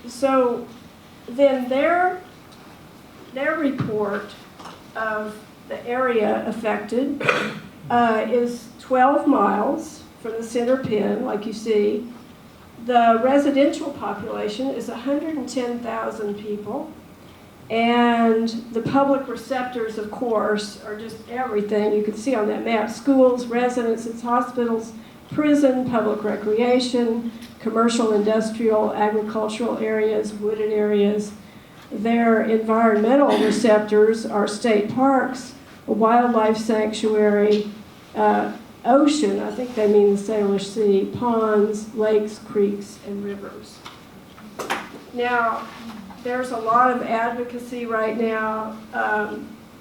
So then their report of the area affected is 12 miles from the center pin, like you see. The residential population is 110,000 people. And the public receptors, of course, are just everything you can see on that map. Schools, residences, hospitals, prison, public recreation, commercial, industrial, agricultural areas, wooded areas. Their environmental receptors are state parks, a wildlife sanctuary, ocean, I think they mean the Salish Sea, ponds, lakes, creeks, and rivers. Now, there's a lot of advocacy right now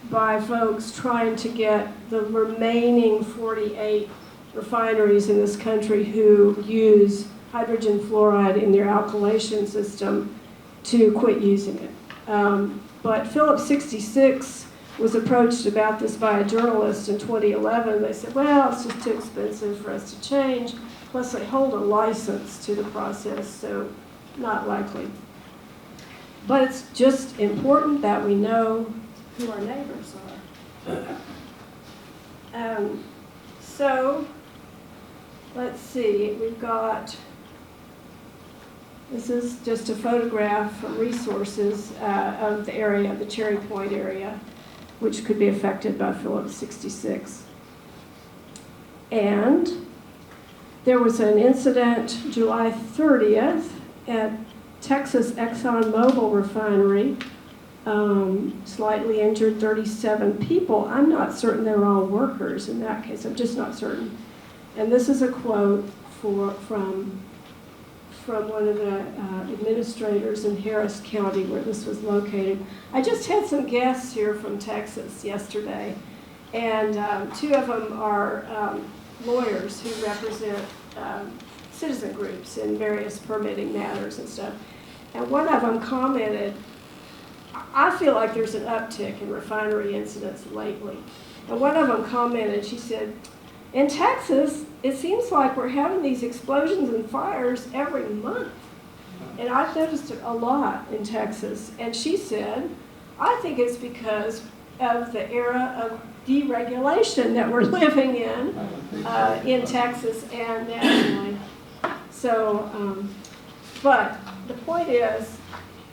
by folks trying to get the remaining 48 refineries in this country who use hydrogen fluoride in their alkylation system to quit using it. But Phillips 66 was approached about this by a journalist in 2011. They said, well, it's just too expensive for us to change. Plus, they hold a license to the process, so not likely. But it's just important that we know who our neighbors are. So, let's see, we've got, this is just a photograph from resources of the area, the Cherry Point area, which could be affected by Phillips 66. And there was an incident July 30th at Texas ExxonMobil refinery, slightly injured 37 people. I'm not certain they were all workers in that case. I'm just not certain. And this is a quote from one of the administrators in Harris County where this was located. I just had some guests here from Texas yesterday, and two of them are lawyers who represent citizen groups in various permitting matters and stuff. And one of them commented, I feel like there's an uptick in refinery incidents lately. And one of them commented, she said, in Texas, it seems like we're having these explosions and fires every month. And I've noticed it a lot in Texas. And she said, I think it's because of the era of deregulation that we're living in Texas and nationally. So, but the point is,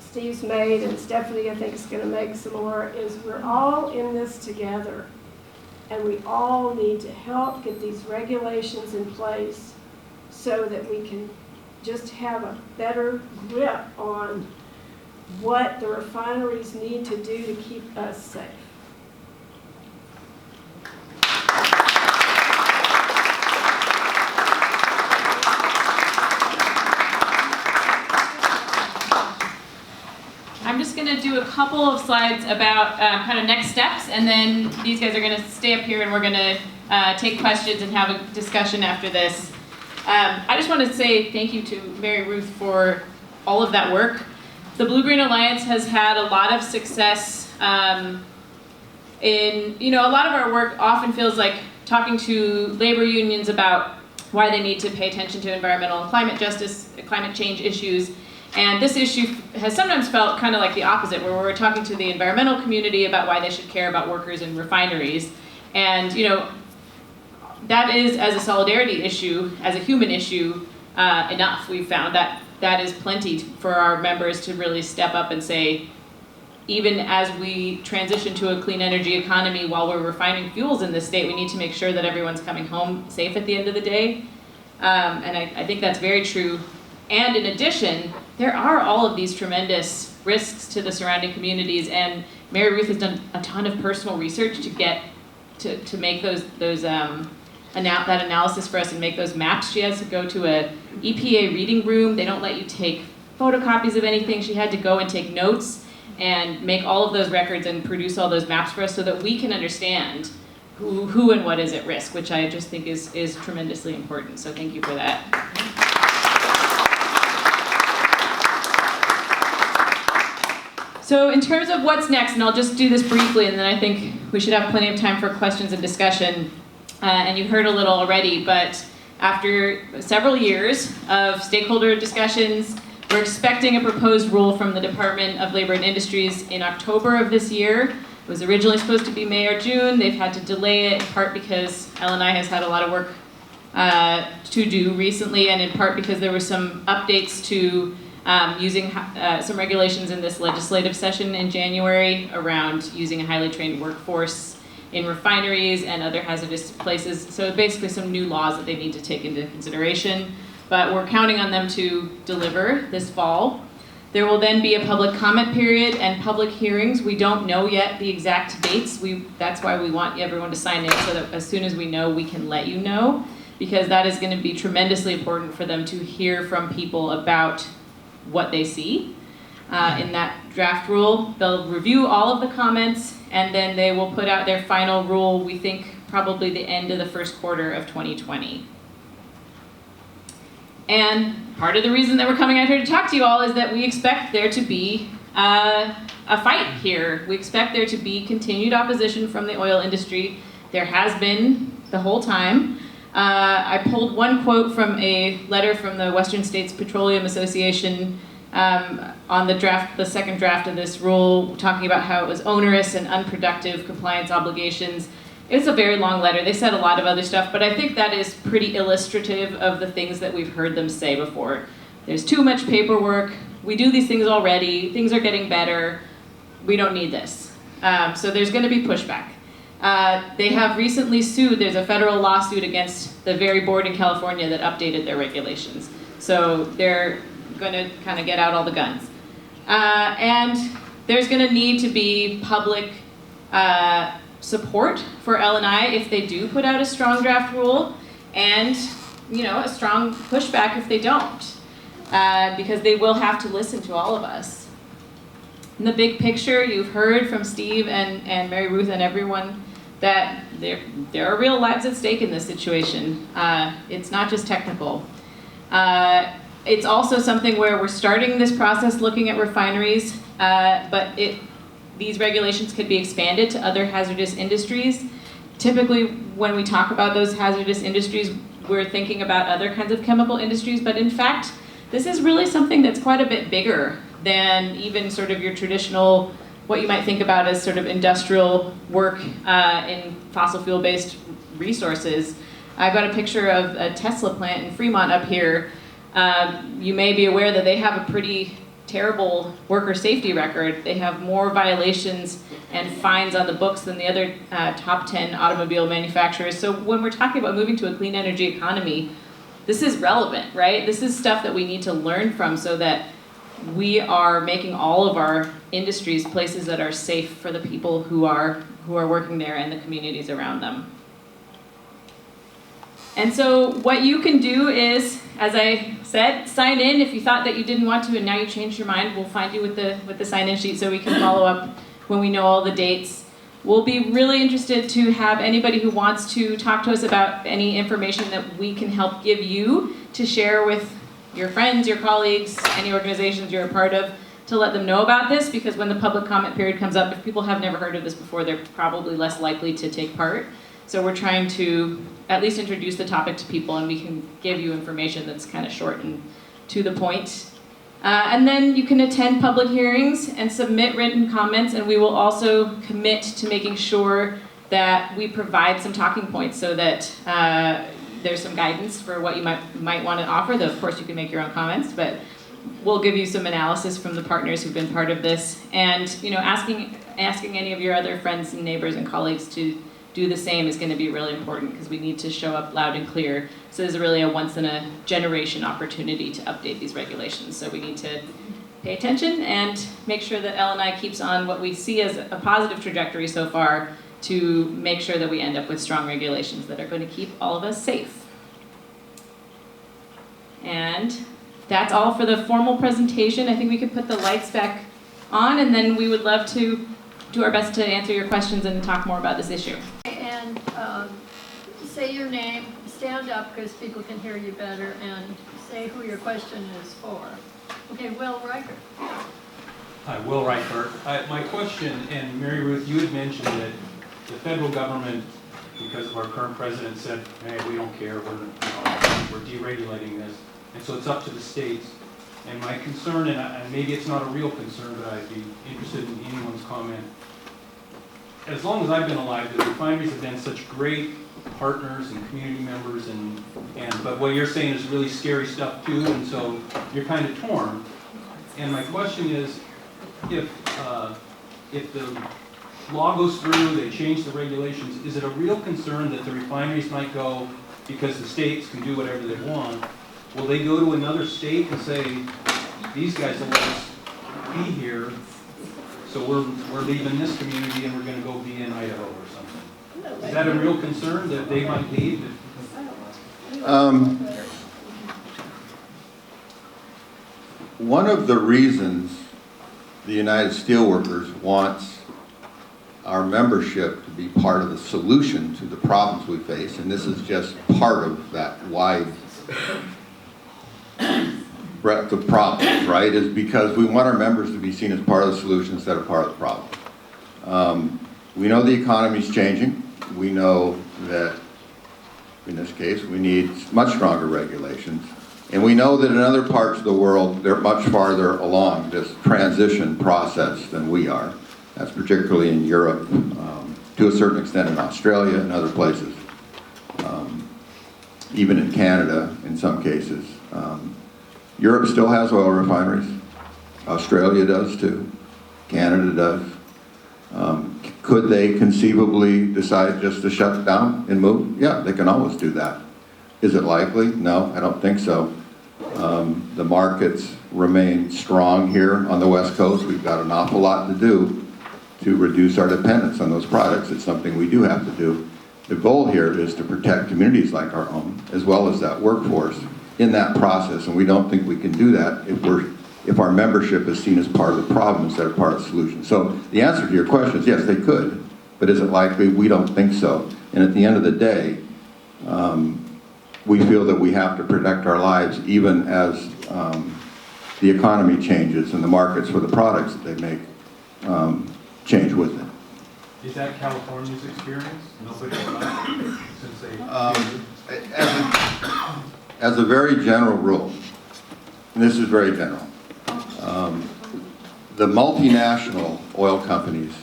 Steve's made, and Stephanie I think is going to make some more, is we're all in this together. And we all need to help get these regulations in place so that we can just have a better grip on what the refineries need to do to keep us safe. I'm just going to do a couple of slides about kind of next steps, and then these guys are going to stay up here and we're going to take questions and have a discussion after this. I just want to say thank you to Mary Ruth for all of that work. The Blue-Green Alliance has had a lot of success in, a lot of our work often feels like talking to labor unions about why they need to pay attention to environmental and climate change issues. And this issue has sometimes felt kind of like the opposite, where we're talking to the environmental community about why they should care about workers in refineries. And, that is, as a solidarity issue, as a human issue, enough. We've found that is plenty for our members to really step up and say, even as we transition to a clean energy economy while we're refining fuels in this state, we need to make sure that everyone's coming home safe at the end of the day. And I think that's very true. And in addition, there are all of these tremendous risks to the surrounding communities, and Mary Ruth has done a ton of personal research to get to make that analysis for us and make those maps. She has to go to a EPA reading room. They don't let you take photocopies of anything. She had to go and take notes and make all of those records and produce all those maps for us so that we can understand who and what is at risk, which I just think is tremendously important. So thank you for that. So in terms of what's next, and I'll just do this briefly, and then I think we should have plenty of time for questions and discussion. And you heard a little already, but after several years of stakeholder discussions, We're expecting a proposed rule from the Department of Labor and Industries in October of this year. It was originally supposed to be May or June. They've had to delay it in part because L&I has had a lot of work to do recently, and in part because there were some updates to using some regulations in this legislative session in January around using a highly trained workforce in refineries and other hazardous places. So basically some new laws that they need to take into consideration. But we're counting on them to deliver this fall. There will then be a public comment period and public hearings. We don't know yet the exact dates. That's why we want everyone to sign in, so that as soon as we know, we can let you know, because that is going to be tremendously important for them to hear from people about what they see in that draft rule. They'll review all of the comments, and then they will put out their final rule, we think probably the end of the first quarter of 2020. And part of the reason that we're coming out here to talk to you all is that we expect there to be a fight here. We expect there to be continued opposition from the oil industry. There has been the whole time. I pulled one quote from a letter from the Western States Petroleum Association on the second draft of this rule, talking about how it was onerous and unproductive compliance obligations. It's a very long letter. They said a lot of other stuff, but I think that is pretty illustrative of the things that we've heard them say before. There's too much paperwork. We do these things already. Things are getting better. We don't need this. So there's going to be pushback. They have recently sued. There's a federal lawsuit against the very board in California that updated their regulations. So they're going to kind of get out all the guns. And there's going to need to be public support for L&I if they do put out a strong draft rule, and a strong pushback if they don't, because they will have to listen to all of us. In the big picture, you've heard from Steve and Mary Ruth and everyone that there are real lives at stake in this situation. It's not just technical. It's also something where we're starting this process looking at refineries, but these regulations could be expanded to other hazardous industries. Typically, when we talk about those hazardous industries, we're thinking about other kinds of chemical industries, but in fact, this is really something that's quite a bit bigger than even sort of your traditional, what you might think about as sort of industrial work in fossil fuel-based resources. I've got a picture of a Tesla plant in Fremont up here. You may be aware that they have a pretty terrible worker safety record. They have more violations and fines on the books than the other top 10 automobile manufacturers. So when we're talking about moving to a clean energy economy, this is relevant, right? This is stuff that we need to learn from so that we are making all of our industries places that are safe for the people who are working there and the communities around them. And so what you can do is, as I said, sign in. If you thought that you didn't want to and now you changed your mind, we'll find you with the sign-in sheet so we can follow up when we know all the dates. We'll be really interested to have anybody who wants to talk to us about any information that we can help give you to share with your friends, your colleagues, any organizations you're a part of, to let them know about this, because when the public comment period comes up, if people have never heard of this before, they're probably less likely to take part. So we're trying to at least introduce the topic to people, and we can give you information that's kind of short and to the point. And then you can attend public hearings and submit written comments, and we will also commit to making sure that we provide some talking points so that there's some guidance for what you might want to offer. Though of course you can make your own comments, but we'll give you some analysis from the partners who've been part of this, and asking any of your other friends and neighbors and colleagues to do the same is going to be really important, because we need to show up loud and clear. So there's really a once-in-a-generation opportunity to update these regulations. So we need to pay attention and make sure that L&I keeps on what we see as a positive trajectory so far, to make sure that we end up with strong regulations that are going to keep all of us safe. And that's all for the formal presentation. I think we could put the lights back on, and then we would love to do our best to answer your questions and talk more about this issue. And say your name, stand up because people can hear you better, and say who your question is for. Okay, Will Riker. Hi, Will Riker. My question, and Mary Ruth, you had mentioned that the federal government, because of our current president, said, hey, we don't care, we're deregulating this. And so it's up to the states. And my concern, and maybe it's not a real concern, but I'd be interested in anyone's comment. As long as I've been alive, the refineries have been such great partners and community members, but what you're saying is really scary stuff too, and so you're kind of torn. And my question is, if the law goes through, they change the regulations, is it a real concern that the refineries might go, because the states can do whatever they want, will they go to another state and say, these guys will let us be here, so we're leaving this community and we're going to go be in Idaho or something? Is that a real concern that they might leave? One of the reasons the United Steelworkers wants our membership to be part of the solution to the problems we face, and this is just part of that wide breadth of problems, right, is because we want our members to be seen as part of the solution instead of part of the problem. We know the economy's changing. We know that, in this case, we need much stronger regulations. And we know that in other parts of the world, they're much farther along this transition process than we are. That's particularly in Europe, to a certain extent in Australia and other places, even in Canada in some cases. Europe still has oil refineries. Australia does too. Canada does. Could they conceivably decide just to shut down and move? Yeah, they can always do that. Is it likely? No, I don't think so. The markets remain strong here on the West Coast. We've got an awful lot to do to reduce our dependence on those products. It's something we do have to do. The goal here is to protect communities like our own, as well as that workforce in that process, and we don't think we can do that if our membership is seen as part of the problem instead of part of the solution. So the answer to your question is yes, they could, but is it likely? We don't think so. And at the end of the day, we feel that we have to protect our lives even as the economy changes and the markets for the products that they make change with it. Is that California's experience? Nobody else since they... As a very general rule, and this is very general, the multinational oil companies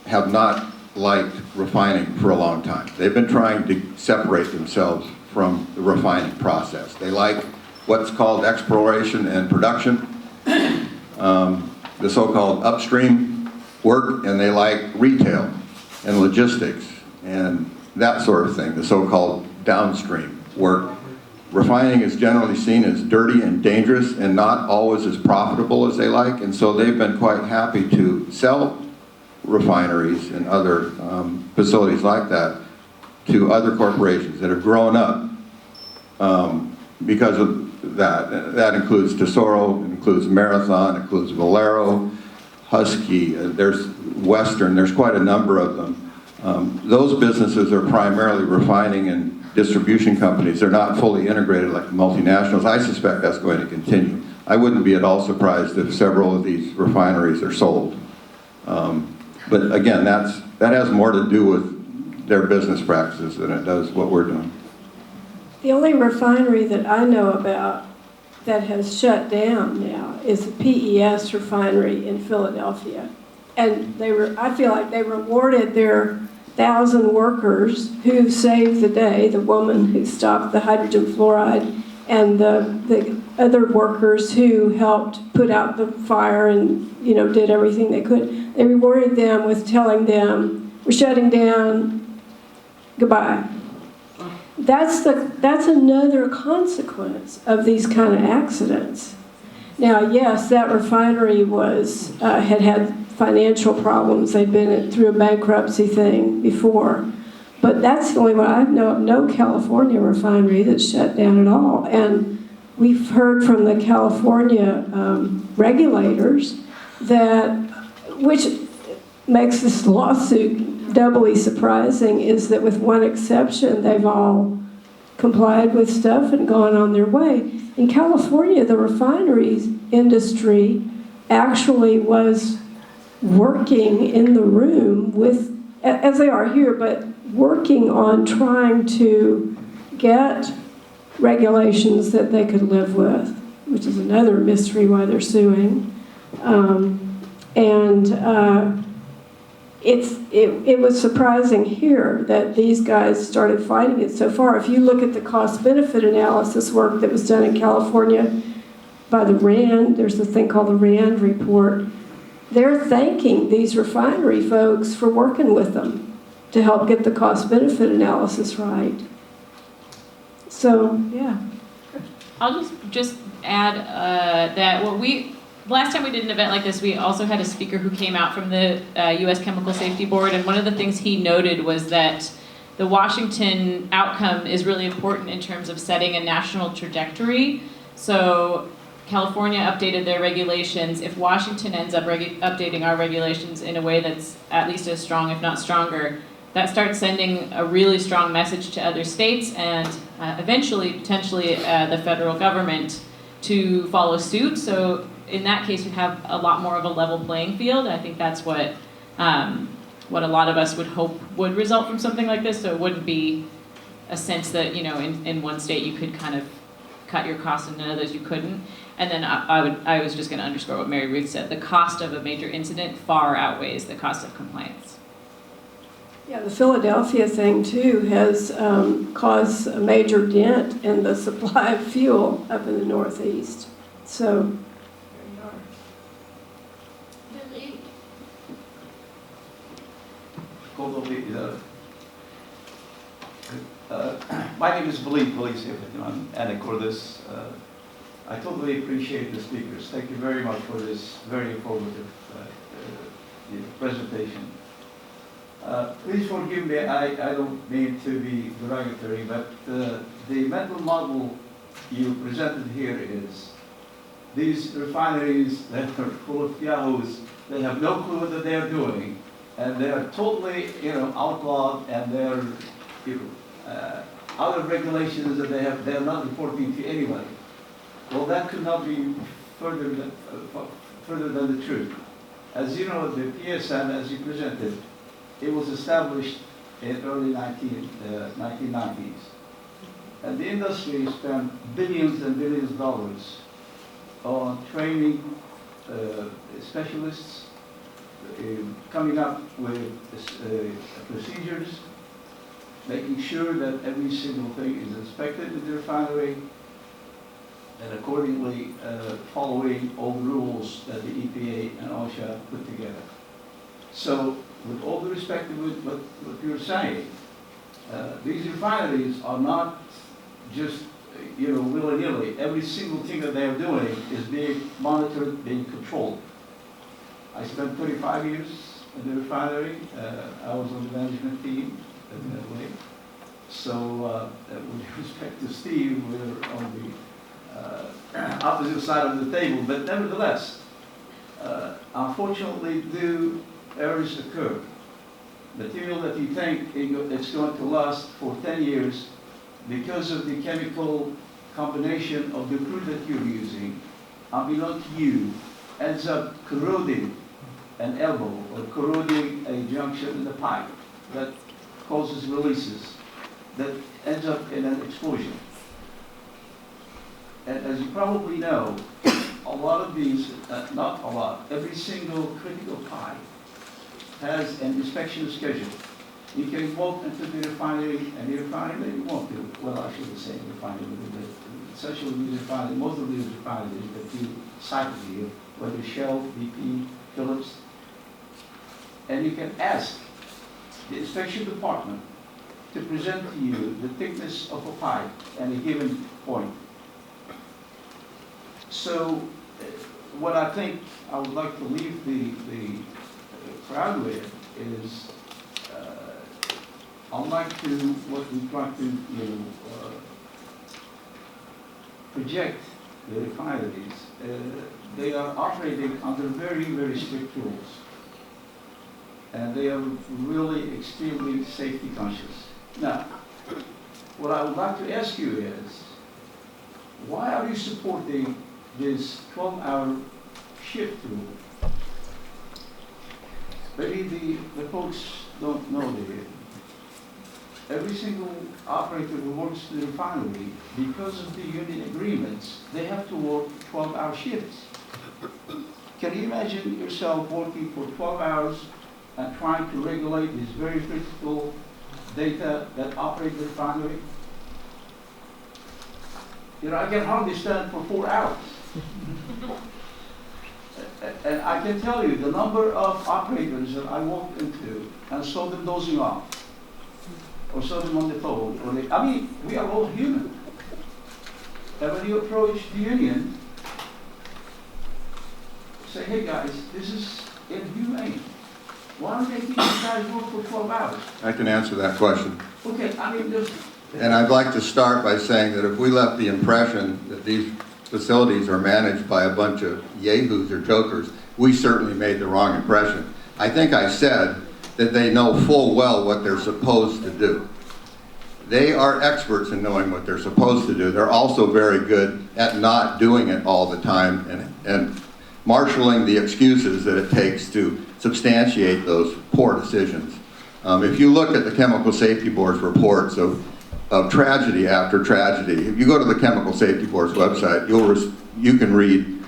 have not liked refining for a long time. They've been trying to separate themselves from the refining process. They like what's called exploration and production, the so-called upstream work, and they like retail and logistics and that sort of thing, the so-called downstream work. Refining is generally seen as dirty and dangerous and not always as profitable as they like, and so they've been quite happy to sell refineries and other facilities like that to other corporations that have grown up because of that. That includes Tesoro, includes Marathon, includes Valero, Husky, there's Western, there's quite a number of them. Those businesses are primarily refining and distribution companies. They're not fully integrated like the multinationals. I suspect that's going to continue. I wouldn't be at all surprised if several of these refineries are sold. But again, that has more to do with their business practices than it does what we're doing. The only refinery that I know about that has shut down now is the PES refinery in Philadelphia. And I feel like they rewarded their 1,000 workers who saved the day, the woman who stopped the hydrogen fluoride and the other workers who helped put out the fire and did everything they could. They rewarded them with telling them, we're shutting down, goodbye. That's another consequence of these kind of accidents. Now, yes, that refinery had financial problems. They'd been through a bankruptcy thing before. But that's the only one I know of, no California refinery that's shut down at all. And we've heard from the California regulators which makes this lawsuit doubly surprising, is that with one exception, they've all complied with stuff and gone on their way. In California, the refineries industry actually was working in the room with, as they are here, but working on trying to get regulations that they could live with. which is another mystery why they're suing. It was surprising here that these guys started fighting it so far. If you look at the cost-benefit analysis work that was done in California by the RAND, there's a thing called the RAND report, they're thanking these refinery folks for working with them to help get the cost-benefit analysis right. So, yeah. I'll just add that last time we did an event like this, we also had a speaker who came out from the U.S. Chemical Safety Board, and one of the things he noted was that the Washington outcome is really important in terms of setting a national trajectory. So California updated their regulations. If Washington ends up updating our regulations in a way that's at least as strong, if not stronger, that starts sending a really strong message to other states and eventually, potentially, the federal government to follow suit. So in that case, we have a lot more of a level playing field. I think that's what a lot of us would hope would result from something like this. So it wouldn't be a sense that, you know, in one state you could kind of cut your costs and in others you couldn't. And then I was just going to underscore what Mary Ruth said. The cost of a major incident far outweighs the cost of compliance. Yeah, the Philadelphia thing, too, has caused a major dent in the supply of fuel up in the Northeast. So, there you are. My name is Billy Police, I'm Anna Cordes. I totally appreciate the speakers. Thank you very much for this very informative presentation. Please forgive me, I don't mean to be derogatory, but the mental model you presented here is these refineries that are full of yahoos, they have no clue what they are doing, and they are totally, outlawed, and they're, out of regulations that they're not reporting to anybody. Well, that could not be further than the truth. As you know, the PSN, as you presented, it was established in early 1990s. And the industry spent billions and billions of dollars on training specialists, coming up with procedures, making sure that every single thing is inspected in the refinery, and accordingly following all the rules that the EPA and OSHA put together. So, with all the respect to what you're saying, these refineries are not just, willy-nilly. Every single thing that they're doing is being monitored, being controlled. I spent 35 years in the refinery. I was on the management team in that way. So, with respect to Steve, we're on the opposite side of the table. But nevertheless, unfortunately, errors occur. Material that you think it's going to last for 10 years because of the chemical combination of the crude that you're using, unbeknown to you, ends up corroding an elbow or corroding a junction in the pipe that causes releases that ends up in an explosion. And as you probably know, a lot of these, not a lot, every single critical pipe has an inspection schedule. You can walk into the refinery, and the refinery maybe won't do. Well, I shouldn't say refinery, but essentially these refineries, most of these refineries that you cited here, whether Shell, BP, Phillips, and you can ask the inspection department to present to you the thickness of a pipe at a given point. So, what I think I would like to leave the crowd with is, unlike to what we try to project the refineries, they are operating under very, very strict rules. And they are really extremely safety conscious. Now, what I would like to ask you is, why are you supporting this 12-hour shift rule? Maybe the folks don't know every single operator who works in the refinery, because of the union agreements, they have to work 12-hour shifts. Can you imagine yourself working for 12 hours and trying to regulate this very critical data that operate the refinery? You know, I can hardly stand for 4 hours. And I can tell you the number of operators that I walked into and saw them dozing off, or saw them on the phone, or I mean, we are all human. And when you approach the union, say, hey guys, this is inhumane. Why are they making these guys work for 12 hours? I can answer that question. Okay, I mean, there's... And I'd like to start by saying that if we left the impression that these facilities are managed by a bunch of yahoos or jokers, we certainly made the wrong impression. I think I said that they know full well what they're supposed to do. They are experts in knowing what they're supposed to do. They're also very good at not doing it all the time and marshaling the excuses that it takes to substantiate those poor decisions. If you look at the Chemical Safety Board's reports of tragedy after tragedy, if you go to the Chemical Safety Board's website, you can read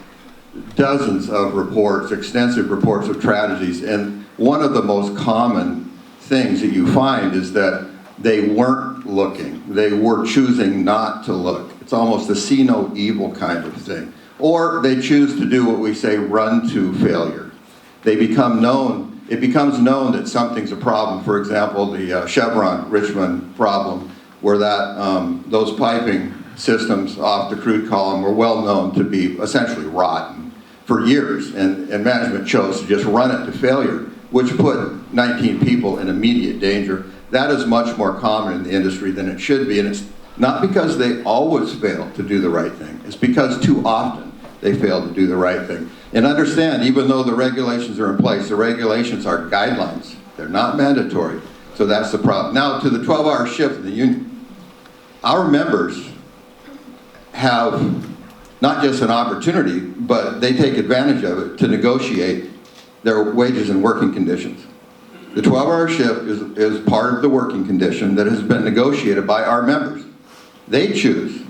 dozens of reports, extensive reports of tragedies, and one of the most common things that you find is that they weren't looking. They were choosing not to look. It's almost a see no evil kind of thing. Or they choose to do what we say, run to failure. They become known, it becomes known that something's a problem. For example, the Chevron Richmond problem, where those piping systems off the crude column were well known to be essentially rotten for years, and management chose to just run it to failure, which put 19 people in immediate danger. That is much more common in the industry than it should be, and it's not because they always fail to do the right thing. It's because too often they fail to do the right thing. And understand, even though the regulations are in place, the regulations are guidelines. They're not mandatory. So that's the problem. Now, to the 12-hour shift in the union. Our members have not just an opportunity, but they take advantage of it to negotiate their wages and working conditions. The 12-hour shift is part of the working condition that has been negotiated by our members. They choose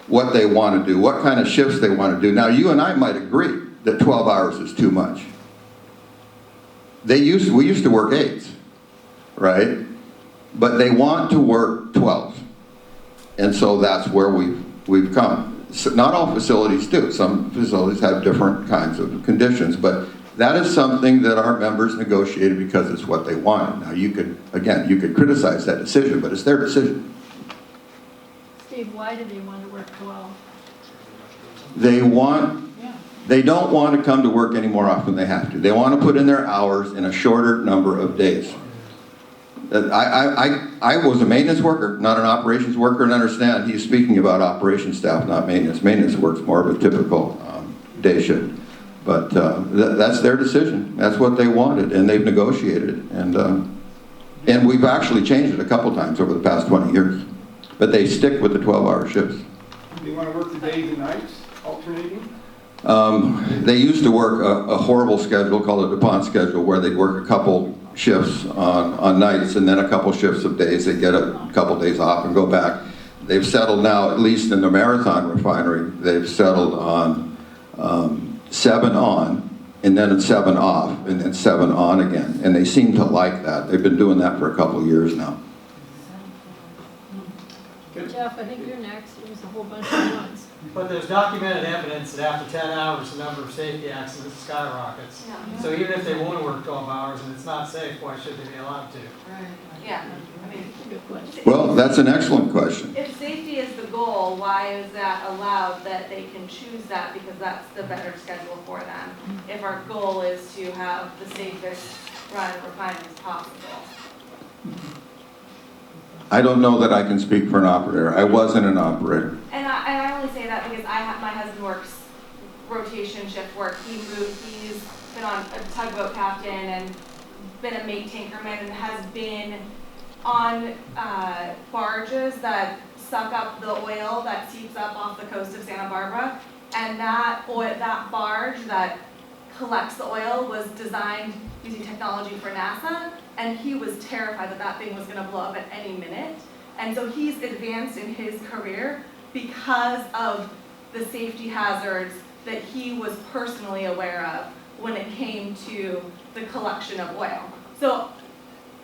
what they want to do, what kind of shifts they want to do. Now, you and I might agree that 12 hours is too much. We used to work 8s, right? But they want to work 12s. And so that's where we've come. So not all facilities do. Some facilities have different kinds of conditions, but that is something that our members negotiated because it's what they wanted. Now you could criticize that decision, but it's their decision. Steve, why do they want to work 12? They don't want to come to work any more often than they have to. They want to put in their hours in a shorter number of days. I was a maintenance worker, not an operations worker, and understand he's speaking about operations staff, not maintenance. Maintenance works more of a typical day shift. But that's their decision. That's what they wanted, and they've negotiated it. And we've actually changed it a couple times over the past 20 years. But they stick with the 12-hour shifts. Do you want to work the days and nights, alternating? They used to work a horrible schedule called a DuPont schedule, where they'd work a couple shifts on nights and then a couple shifts of days. They'd get a couple days off and go back. They've settled now, at least in the Marathon refinery, they've settled on 7 on and then 7 off and then 7 on again. And they seem to like that. They've been doing that for a couple of years now. Jeff, I think you're next. There's a whole bunch of ones. But there's documented evidence that after 10 hours, the number of safety accidents skyrockets. Yeah. So even if they want to work 12 hours and it's not safe, why should they be allowed to? Right. Yeah, I mean, Good question. Well, that's an excellent question. if safety is the goal, why is that allowed that they can choose that because that's the better schedule for them? If our goal is to have the safest run refinery as possible. I don't know that I can speak for an operator. I wasn't an operator. And I only say that because my husband works rotation shift work. He's been on a tugboat captain and been a mate tankerman and has been on barges that suck up the oil that seeps up off the coast of Santa Barbara. And that barge that collects the oil was designed using technology for NASA, and he was terrified that that thing was going to blow up at any minute. And so he's advanced in his career because of the safety hazards that he was personally aware of when it came to the collection of oil. So,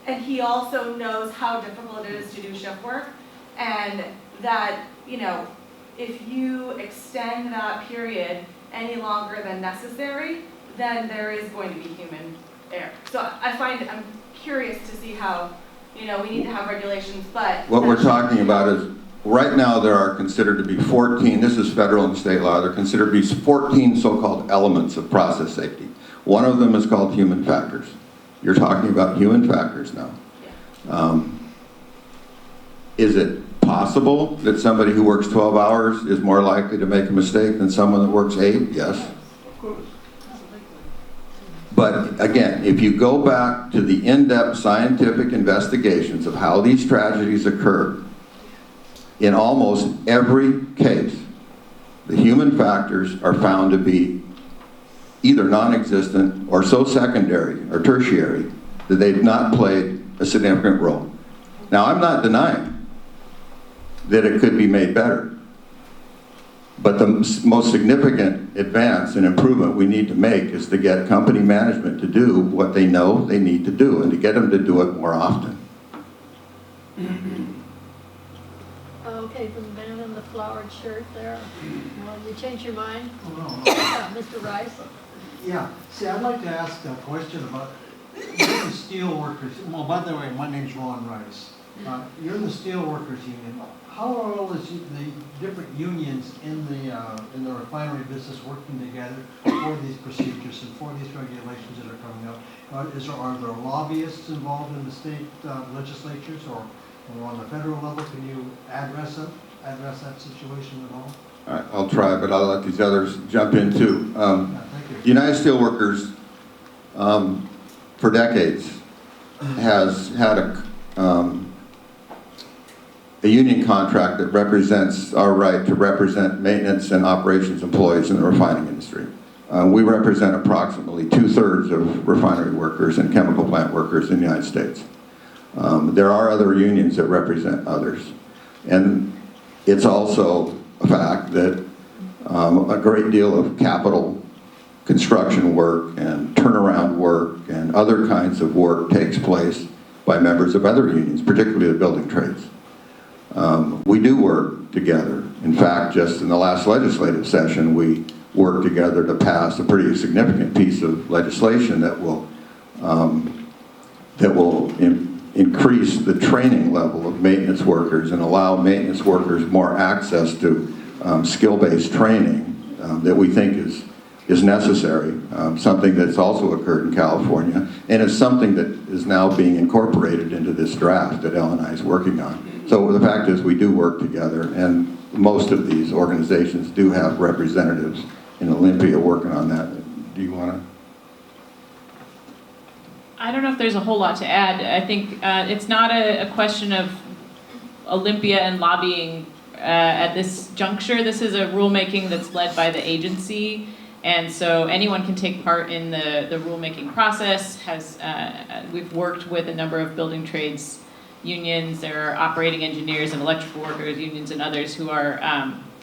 and he also knows how difficult it is to do shift work, and that, you know, if you extend that period any longer than necessary, then there is going to be human error. So I'm curious to see how, you know, we need to have regulations, but... What we're talking about is, right now there are considered to be 14, this is federal and state law, there are considered to be 14 so-called elements of process safety. One of them is called human factors. You're talking about human factors now. Is it possible that somebody who works 12 hours is more likely to make a mistake than someone that works 8? Yes. Of course. But again, if you go back to the in-depth scientific investigations of how these tragedies occur, in almost every case, the human factors are found to be either non-existent or so secondary or tertiary that they've not played a significant role. Now, I'm not denying that it could be made better, but the most significant advance and improvement we need to make is to get company management to do what they know they need to do and to get them to do it more often. Okay, from the man in the flowered shirt there. Well, you change your mind? Oh, Mr. Rice? Yeah, see, I'd like to ask a question about, you're the steel workers, well, by the way, my name's Ron Rice. You're in the steel workers union. How are all the different unions in the refinery business working together for these procedures and for these regulations that are coming up? Are there lobbyists involved in the state legislatures or on the federal level? Can you address that situation at all? All right, I'll try, but I'll let these others jump in too. Thank you. The United Steelworkers, for decades, has had a union contract that represents our right to represent maintenance and operations employees in the refining industry. We represent approximately 2/3 of refinery workers and chemical plant workers in the United States. There are other unions that represent others. And it's also a fact that a great deal of capital construction work and turnaround work and other kinds of work takes place by members of other unions, particularly the building trades. We do work together. In fact, just in the last legislative session, we worked together to pass a pretty significant piece of legislation that will increase the training level of maintenance workers and allow maintenance workers more access to skill-based training that we think is necessary, something that's also occurred in California, and is something that is now being incorporated into this draft that L&I is working on. So the fact is we do work together, and most of these organizations do have representatives in Olympia working on that. Do you want to? I don't know if there's a whole lot to add. I think it's not a question of Olympia and lobbying at this juncture. This is a rulemaking that's led by the agency, and so anyone can take part in the rulemaking process. We've worked with a number of building trades unions. There are operating engineers and electrical workers unions and others who are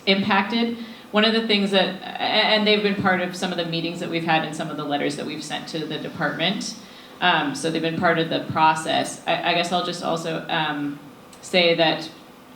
impacted. One of the things that, and they've been part of some of the meetings that we've had and some of the letters that we've sent to the department. So they've been part of the process. I guess I'll just also say that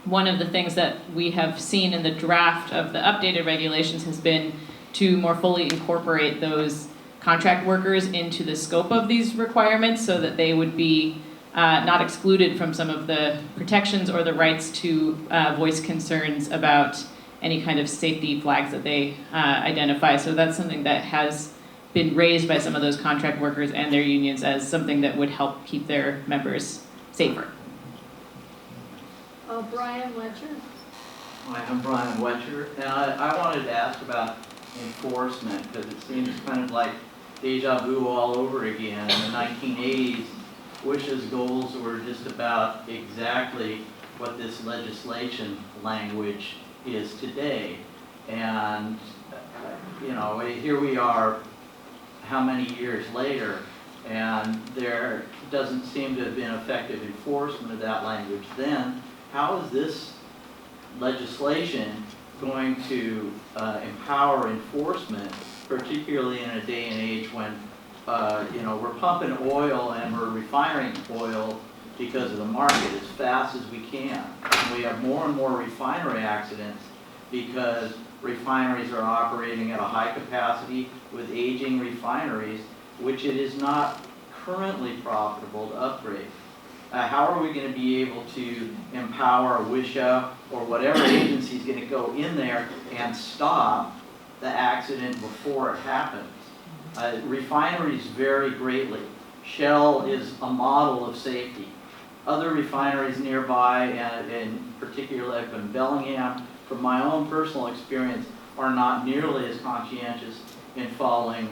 one of the things that we have seen in the draft of the updated regulations has been to more fully incorporate those contract workers into the scope of these requirements so that they would be not excluded from some of the protections or the rights to voice concerns about any kind of safety flags that they identify. So that's something that has been raised by some of those contract workers and their unions as something that would help keep their members safer. Brian Wetcher. Hi, I'm Brian Wetcher, and I wanted to ask about enforcement, because it seems kind of like deja vu all over again. In the 1980s, WSHA's goals were just about exactly what this legislation language is today. And, you know, here we are how many years later, and there doesn't seem to have been effective enforcement of that language then. How is this legislation going to empower enforcement, particularly in a day and age when we're pumping oil and we're refining oil because of the market as fast as we can. And we have more and more refinery accidents because refineries are operating at a high capacity with aging refineries, which it is not currently profitable to upgrade. How are we going to be able to empower WSHA or whatever agency is going to go in there and stop the accident before it happens? Refineries vary greatly. Shell is a model of safety. Other refineries nearby, and in particular like in Bellingham, from my own personal experience, are not nearly as conscientious in following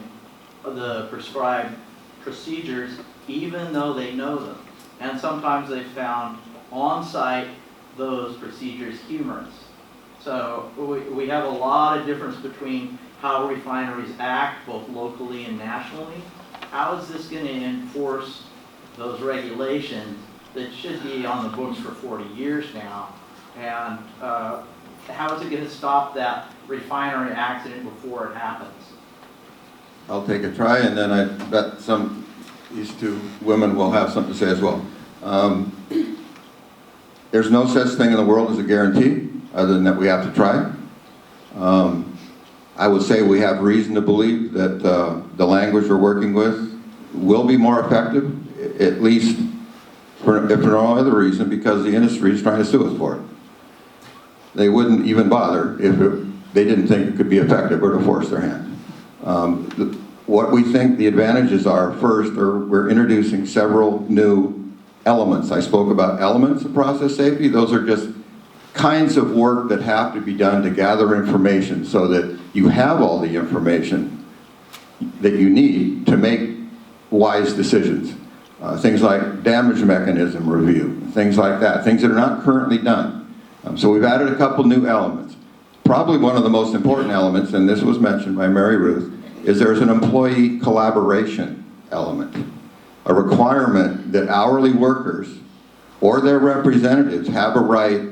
the prescribed procedures, even though they know them. And sometimes they found on-site those procedures humorous. So we have a lot of difference between how refineries act, both locally and nationally. How is this going to enforce those regulations that should be on the books for 40 years now? And how is it going to stop that refinery accident before it happens? I'll take a try, and then I bet these two women will have something to say as well. There's no such thing in the world as a guarantee, other than that we have to try. I would say we have reason to believe that the language we're working with will be more effective, at least if for no other reason, because the industry is trying to sue us for it. They wouldn't even bother if they didn't think it could be effective or to force their hand. What we think the advantages are, first, we're introducing several new elements. I spoke about elements of process safety. Those are just kinds of work that have to be done to gather information so that you have all the information that you need to make wise decisions. Things like damage mechanism review, things like that, things that are not currently done. So we've added a couple new elements. Probably one of the most important elements, and this was mentioned by Mary Ruth, is there's an employee collaboration element. A requirement that hourly workers or their representatives have a right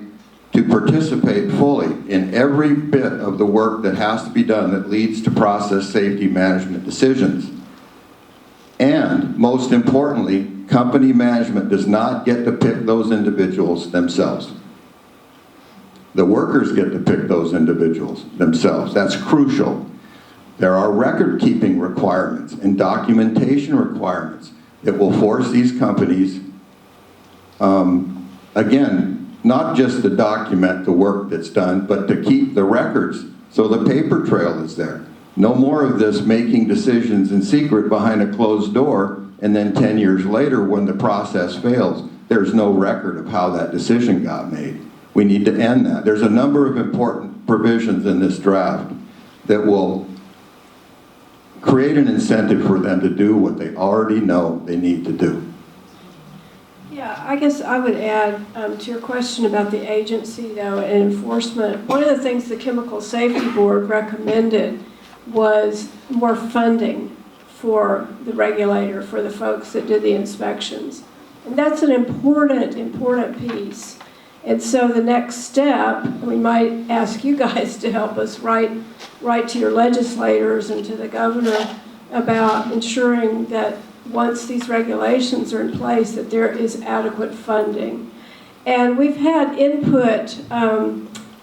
to participate fully in every bit of the work that has to be done that leads to process safety management decisions. And most importantly, company management does not get to pick those individuals themselves. The workers get to pick those individuals themselves. That's crucial. There are record-keeping requirements and documentation requirements that will force these companies, again, not just to document the work that's done, but to keep the records so the paper trail is there. No more of this making decisions in secret behind a closed door, and then 10 years later when the process fails, there's no record of how that decision got made. We need to end that. There's a number of important provisions in this draft that will create an incentive for them to do what they already know they need to do. Yeah, I guess I would add to your question about the agency, though, and enforcement. One of the things the Chemical Safety Board recommended was more funding for the regulator, for the folks that did the inspections. And that's an important piece. And so the next step, we might ask you guys to help us write to your legislators and to the governor about ensuring that once these regulations are in place, that there is adequate funding. And we've had input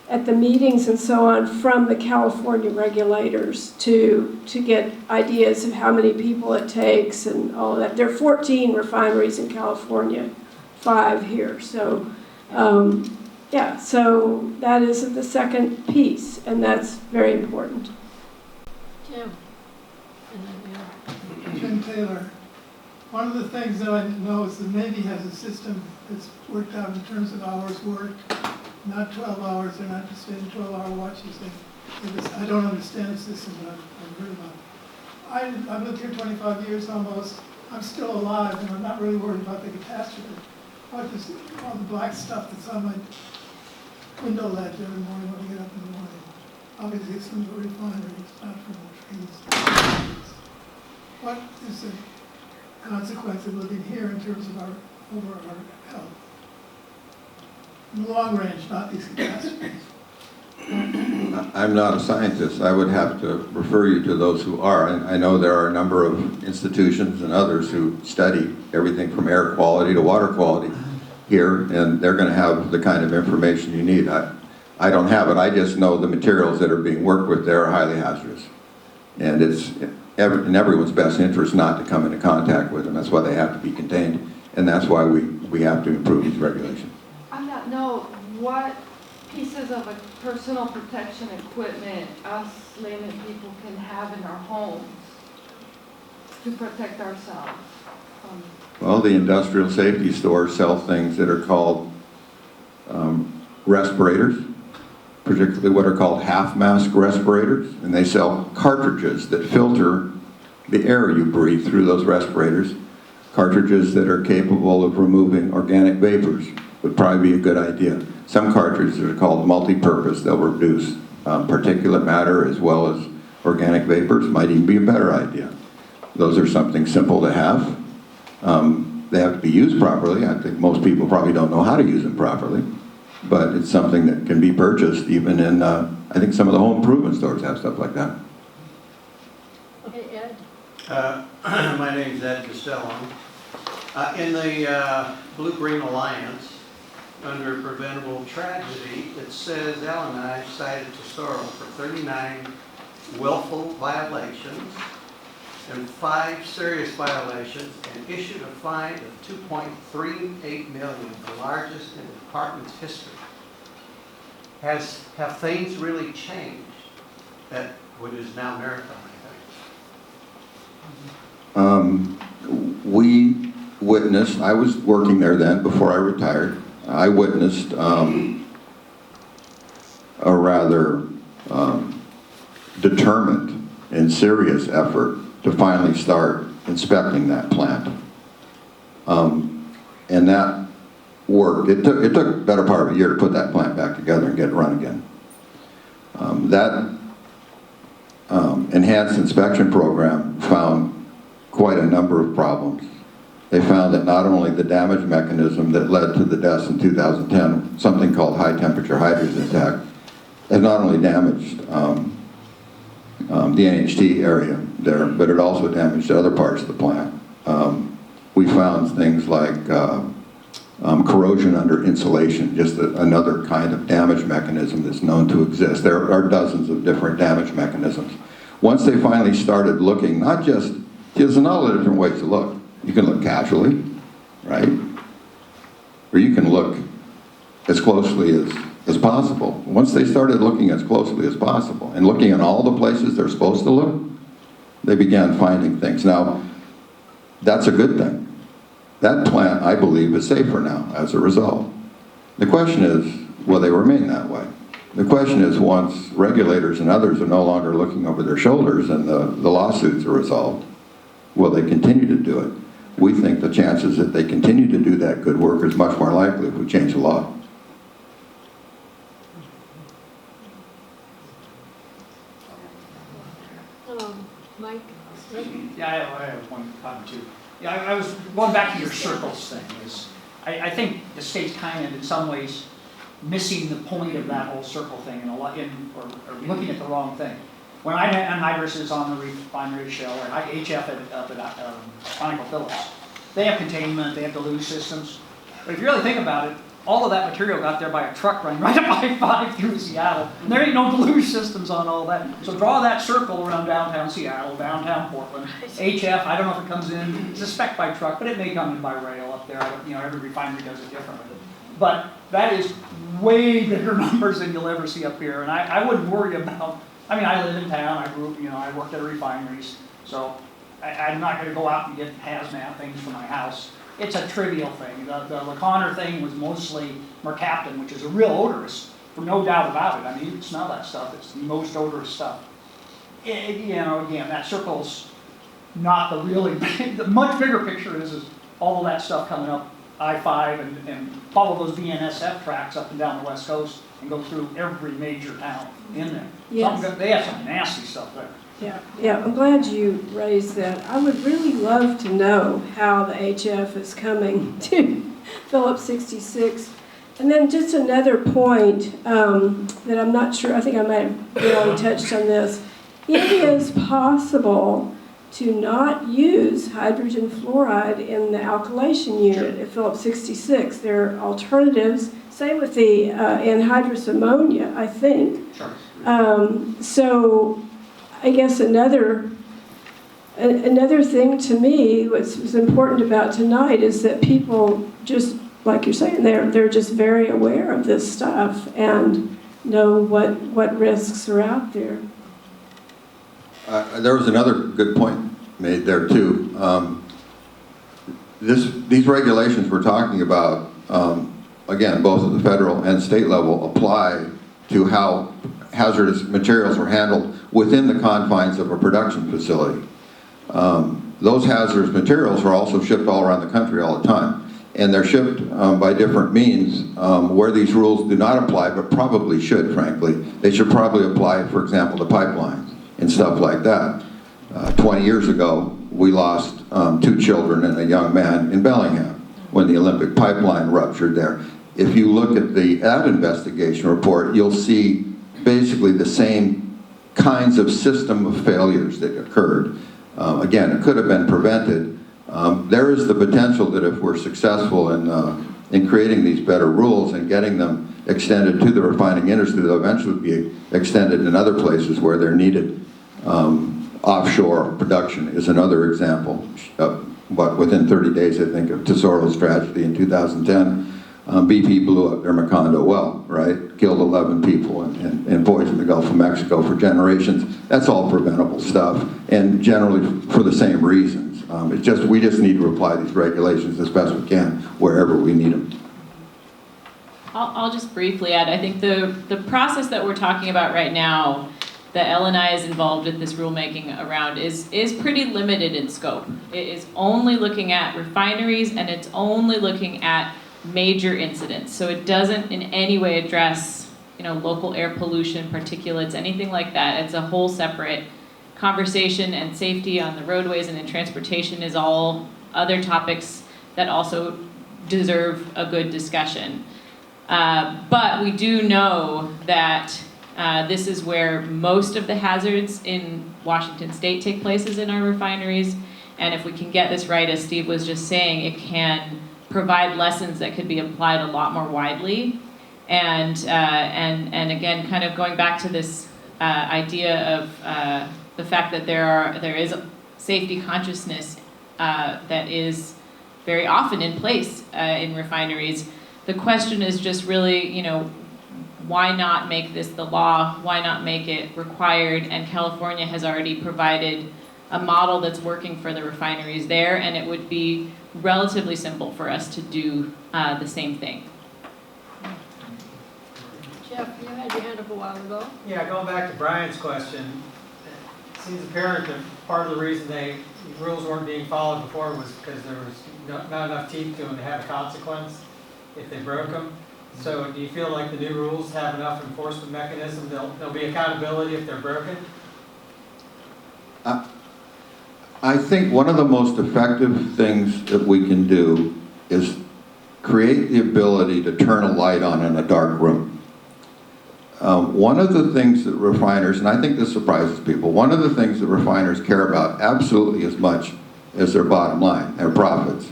at the meetings and so on from the California regulators to get ideas of how many people it takes and all of that. There are 14 refineries in California, 5 here. So, yeah, so that is the second piece, and that's very important. Jim. Jim Taylor. One of the things that I know is the Navy has a system that's worked out in terms of hours worked, not 12 hours. They're not just in 12-hour watches. I don't understand the system, but I've heard about it. I've lived here 25 years almost. I'm still alive, and I'm not really worried about the catastrophe. What is all the black stuff that's on my window ledge every morning when I get up in the morning? Obviously, it's from the refinery. It's not from the trees. what is the consequence of living here in terms of over our health? In the long range, not these catastrophes. I'm not a scientist. I would have to refer you to those who are. And I know there are a number of institutions and others who study everything from air quality to water quality here, and they're going to have the kind of information you need. I don't have it. I just know the materials that are being worked with there are highly hazardous. And it's in everyone's best interest not to come into contact with them. That's why they have to be contained. And that's why we have to improve these regulations. On that note, what pieces of personal protection equipment us layman people can have in our homes to protect ourselves from? Well, the industrial safety stores sell things that are called respirators, particularly what are called half-mask respirators, and they sell cartridges that filter the air you breathe through those respirators. Cartridges that are capable of removing organic vapors would probably be a good idea. Some cartridges are called multi-purpose. They'll reduce particulate matter as well as organic vapors. Might even be a better idea. Those are something simple to have. They have to be used properly. I think most people probably don't know how to use them properly, but it's something that can be purchased even in, I think some of the home improvement stores have stuff like that. Hey, Ed? My name's Ed Costello. In the Blue-Green Alliance, under preventable tragedy, it says LNI cited Tesoro for 39 willful violations and 5 serious violations and issued a fine of $2.38 million, the largest in the department's history. Have things really changed at what is now Marathon, I think? We witnessed, I was working there then before I retired, I witnessed a rather determined and serious effort to finally start inspecting that plant. And that worked. It took the better part of a year to put that plant back together and get it run again. That enhanced inspection program found quite a number of problems. They found that not only the damage mechanism that led to the deaths in 2010, something called high temperature hydrogen attack, had not only damaged the NHT area there, but it also damaged other parts of the plant. We found things like corrosion under insulation, just another kind of damage mechanism that's known to exist. There are dozens of different damage mechanisms. Once they finally started looking, not just, there's all the different ways to look. You can look casually, right? Or you can look as closely as possible. Once they started looking as closely as possible and looking in all the places they're supposed to look, they began finding things. Now, that's a good thing. That plant, I believe, is safer now as a result. The question is, will they remain that way? The question is, once regulators and others are no longer looking over their shoulders and the lawsuits are resolved, will they continue to do it? We think the chances that they continue to do that good work is much more likely if we change the law. Mike? Yeah, I have one comment too. Yeah, I was going back to your circles thing. I think the state's kind of in some ways missing the point of that whole circle thing and or looking at the wrong thing. When anhydrous is on the refinery shell, or HF up at ConocoPhillips, they have containment, they have deluge systems. But if you really think about it, all of that material got there by a truck running right up I-5 through Seattle. And there ain't no deluge systems on all that. So draw that circle around downtown Seattle, downtown Portland. HF, I don't know if it comes in, it's a spec by truck, but it may come in by rail up there. Every refinery does it differently. But that is way bigger numbers than you'll ever see up here. And I wouldn't worry about, I live in town, I grew up, I worked at refineries. So I'm not going to go out and get hazmat things for my house. It's a trivial thing. The LeConner thing was mostly mercaptan, which is a real odorous, for no doubt about it. You can smell that stuff. It's the most odorous stuff. Again, that circle's not the really big, the much bigger picture is all of that stuff coming up I-5 and follow those BNSF tracks up and down the West Coast and go through every major town in there. Yes. They have some nasty stuff there. Yeah, I'm glad you raised that. I would really love to know how the HF is coming to Phillips 66. And then just another point that I'm not sure, I think I might have barely touched on this. It is possible to not use hydrogen fluoride in the alkylation unit at Phillips 66. There are alternatives. Same with the anhydrous ammonia, I think. So I guess another thing to me, what's important about tonight is that people just, like you're saying, they're just very aware of this stuff and know what risks are out there. There was another good point made there too. These regulations we're talking about, again, both at the federal and state level, apply to how hazardous materials are handled within the confines of a production facility. Those hazardous materials are also shipped all around the country all the time. And they're shipped by different means where these rules do not apply, but probably should, frankly. They should probably apply, for example, to pipelines and stuff like that. 20 years ago, we lost 2 children and a young man in Bellingham when the Olympic pipeline ruptured there. If you look at that investigation report, you'll see basically the same kinds of system of failures that occurred. Again, it could have been prevented. There is the potential that if we're successful in creating these better rules and getting them extended to the refining industry, they'll eventually be extended in other places where they're needed. Offshore production is another example. But within 30 days, I think, of Tesoro's tragedy in 2010, BP blew up their Macondo well, right? Killed 11 people and poisoned the Gulf of Mexico for generations. That's all preventable stuff, and generally for the same reasons. We just need to apply these regulations as best we can wherever we need them. I'll just briefly add, I think the process that we're talking about right now, that LNI is involved with this rulemaking around, is pretty limited in scope. It is only looking at refineries, and it's only looking at major incidents. So it doesn't in any way address, local air pollution, particulates, anything like that. It's a whole separate conversation, and safety on the roadways and in transportation is all other topics that also deserve a good discussion. But we do know that this is where most of the hazards in Washington State take place, is in our refineries. And if we can get this right, as Steve was just saying, it can provide lessons that could be applied a lot more widely. And again, kind of going back to this idea of the fact that there is safety consciousness that is very often in place in refineries. The question is just really, why not make this the law? Why not make it required? And California has already provided a model that's working for the refineries there, and it would be relatively simple for us to do the same thing. Jeff, you had your hand up a while ago. Yeah, going back to Brian's question, it seems apparent that part of the reason the rules weren't being followed before was because there was not enough teeth to them to have a consequence if they broke them. So do you feel like the new rules have enough enforcement mechanism? There'll be accountability if they're broken? I think one of the most effective things that we can do is create the ability to turn a light on in a dark room. One of the things that refiners, and I think this surprises people, one of the things that refiners care about absolutely as much as their bottom line, their profits,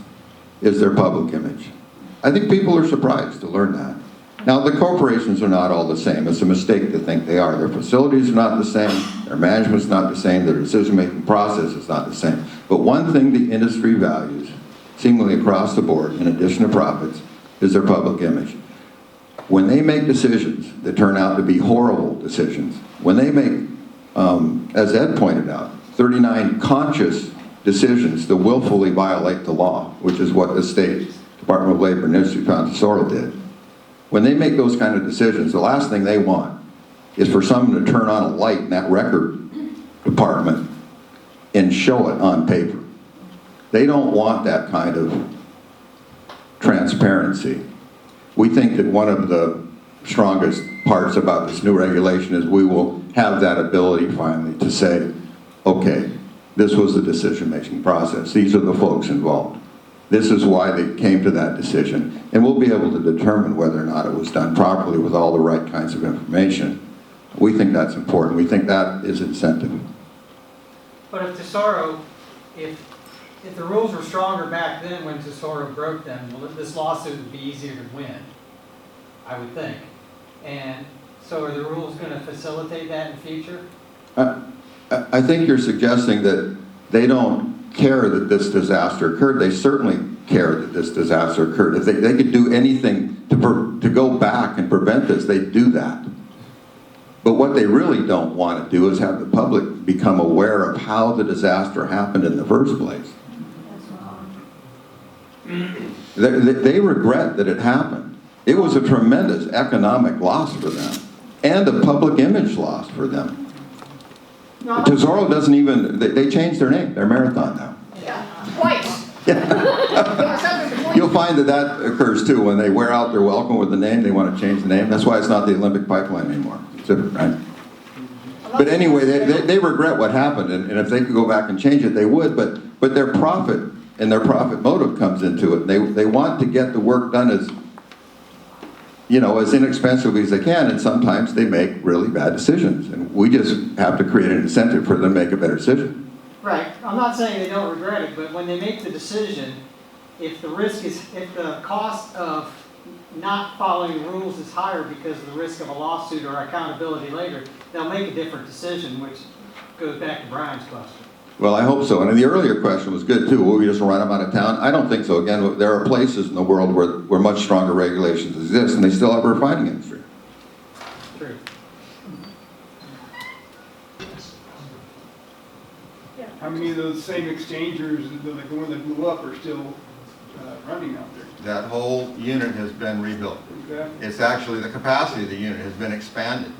is their public image. I think people are surprised to learn that. Now, the corporations are not all the same. It's a mistake to think they are. Their facilities are not the same, their management's not the same, their decision-making process is not the same. But one thing the industry values, seemingly across the board, in addition to profits, is their public image. When they make decisions that turn out to be horrible decisions, when they make, as Ed pointed out, 39 conscious decisions that willfully violate the law, which is what the State Department of Labor and Industry found Tesoro did. When they make those kind of decisions, the last thing they want is for someone to turn on a light in that record department and show it on paper. They don't want that kind of transparency. We think that one of the strongest parts about this new regulation is we will have that ability finally to say, okay, this was the decision-making process. These are the folks involved. This is why they came to that decision. And we'll be able to determine whether or not it was done properly with all the right kinds of information. We think that's important. We think that is incentive. But if Tesoro, if the rules were stronger back then when Tesoro broke them, well, this lawsuit would be easier to win, I would think. And so are the rules going to facilitate that in the future? I think you're suggesting that they don't care that this disaster occurred. They certainly care that this disaster occurred. If they could do anything to go back and prevent this, they'd do that. But what they really don't want to do is have the public become aware of how the disaster happened in the first place. They regret that it happened. It was a tremendous economic loss for them and a public image loss for them. Tesoro doesn't even, they changed their name. They're Marathon now. Yeah, twice. You'll find that occurs too. When they wear out their welcome with the name, they want to change the name. That's why it's not the Olympic Pipeline anymore. It's different, right? But anyway, they regret what happened, and if they could go back and change it, they would, but their profit and their profit motive comes into it. They want to get the work done as, you know, as inexpensively as they can, and sometimes they make really bad decisions, and we just have to create an incentive for them to make a better decision. Right. I'm not saying they don't regret it, but when they make the decision, if the cost of not following rules is higher because of the risk of a lawsuit or accountability later, they'll make a different decision, which goes back to Brian's question. Well, I hope so. And the earlier question was good too. Will we just run them out of town? I don't think so. Again, there are places in the world where much stronger regulations exist, and they still have a refining industry. True. How many of those same exchangers, like the one that blew up, are still running out there? That whole unit has been rebuilt. Exactly. It's actually, the capacity of the unit has been expanded.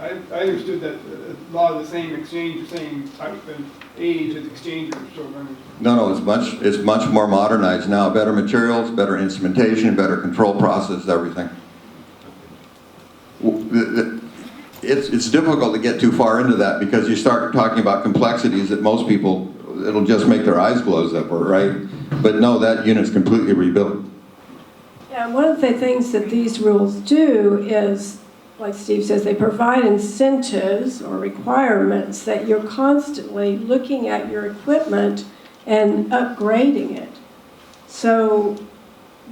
I understood that a lot of the same exchange, the same type and age as exchangers are still running. No, it's much more modernized now. Better materials, better instrumentation, better control process, everything. It's difficult to get too far into that because you start talking about complexities that most people, it'll just make their eyes close up, right? But no, that unit's completely rebuilt. Yeah, one of the things that these rules do is, like Steve says, they provide incentives or requirements that you're constantly looking at your equipment and upgrading it. So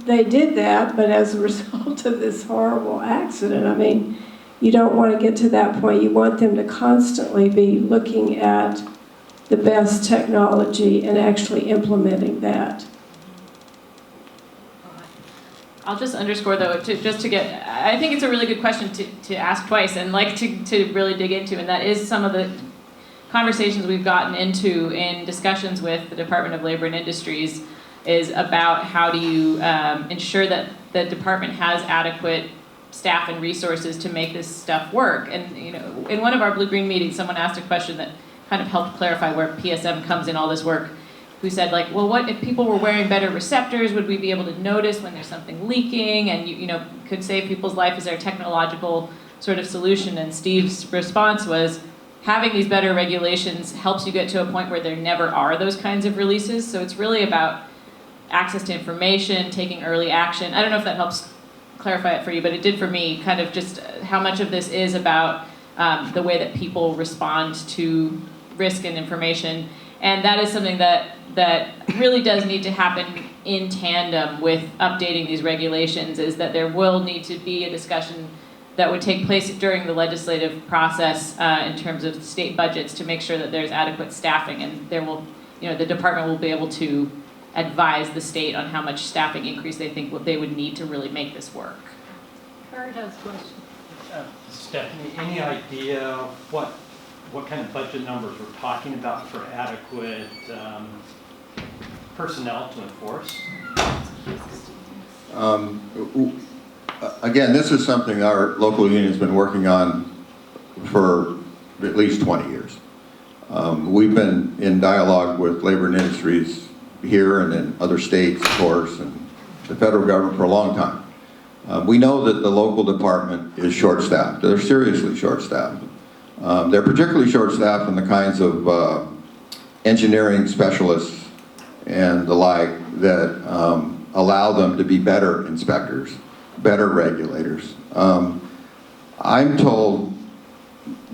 they did that, but as a result of this horrible accident, I mean, you don't want to get to that point. You want them to constantly be looking at the best technology and actually implementing that. I'll just underscore though, I think it's a really good question to ask twice and like to really dig into, and that is some of the conversations we've gotten into in discussions with the Department of Labor and Industries is about how do you ensure that the department has adequate staff and resources to make this stuff work. And you know, in one of our blue-green meetings, someone asked a question that kind of helped clarify where PSM comes in all this work, who said like, well, what if people were wearing better receptors, would we be able to notice when there's something leaking and you know, could save people's life? Is there a technological sort of solution? And Steve's response was, having these better regulations helps you get to a point where there never are those kinds of releases. So it's really about access to information, taking early action. I don't know if that helps clarify it for you, but it did for me, kind of just how much of this is about the way that people respond to risk and information. And that is something that really does need to happen in tandem with updating these regulations, is that there will need to be a discussion that would take place during the legislative process in terms of state budgets to make sure that there's adequate staffing, and there will, you know, the department will be able to advise the state on how much staffing increase they think what they would need to really make this work. Kurt has a question. Stephanie, any idea what kind of budget numbers we're talking about for adequate personnel to enforce? Again, this is something our local union's been working on for at least 20 years. We've been in dialogue with labor and industries here and in other states, of course, and the federal government for a long time. We know that the local department is short-staffed. They're seriously short-staffed. They're particularly short-staffed in the kinds of engineering specialists and the like that allow them to be better inspectors, better regulators. I'm told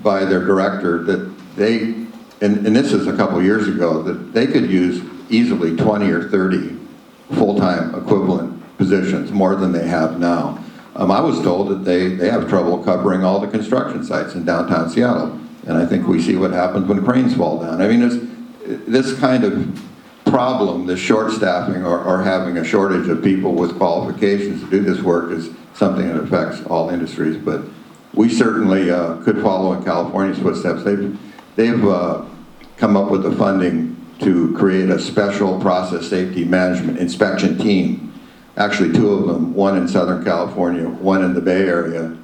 by their director that they, and this is a couple years ago, that they could use easily 20 or 30 full-time equivalent positions, more than they have now. I was told that they have trouble covering all the construction sites in downtown Seattle. And I think we see what happens when cranes fall down. I mean, this kind of problem, this short staffing or having a shortage of people with qualifications to do this work is something that affects all industries. But we certainly could follow in California's footsteps. They've come up with the funding to create a special process safety management inspection team. Actually, 2 of them, one in Southern California, one in the Bay Area,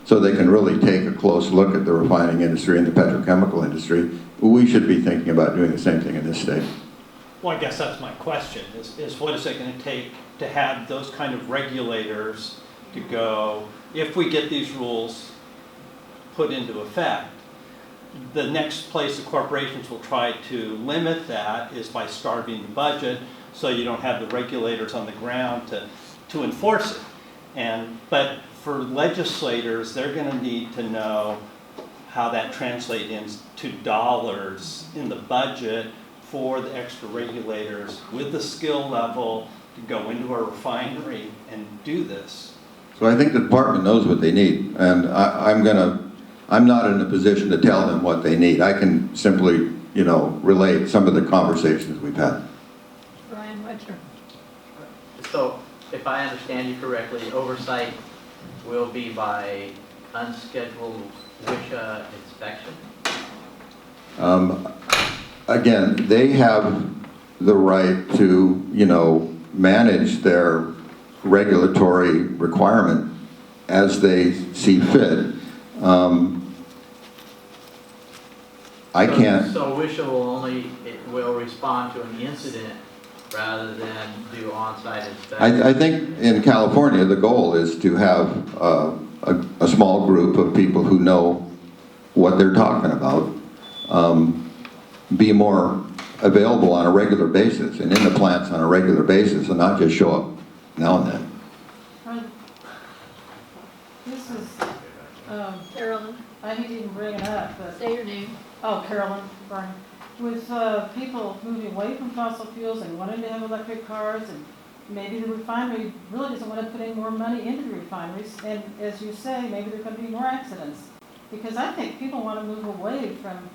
so they can really take a close look at the refining industry and the petrochemical industry. We should be thinking about doing the same thing in this state. Well, I guess that's my question, is what is it going to take to have those kind of regulators to go, if we get these rules put into effect, the next place the corporations will try to limit that is by starving the budget, so you don't have the regulators on the ground to enforce it. But for legislators, they're going to need to know how that translates into dollars in the budget for the extra regulators with the skill level to go into a refinery and do this. So I think the department knows what they need, and I'm not in a position to tell them what they need. I can simply, relate some of the conversations we've had. Brian, what's your? So, if I understand you correctly, oversight will be by unscheduled WISHA inspection? Again, they have the right to, manage their regulatory requirement as they see fit. I can't. So WISHA will respond to an incident rather than do on-site inspection? I think in California, the goal is to have a small group of people who know what they're talking about, be more available on a regular basis and in the plants on a regular basis and not just show up now and then. This is, Carolyn. I didn't even bring it up, but. Say your name. Oh, Carolyn, Brian. With people moving away from fossil fuels and wanting to have electric cars, and maybe the refinery really doesn't want to put any more money into the refineries, and as you say, maybe there are going to be more accidents. Because I think people want to move away from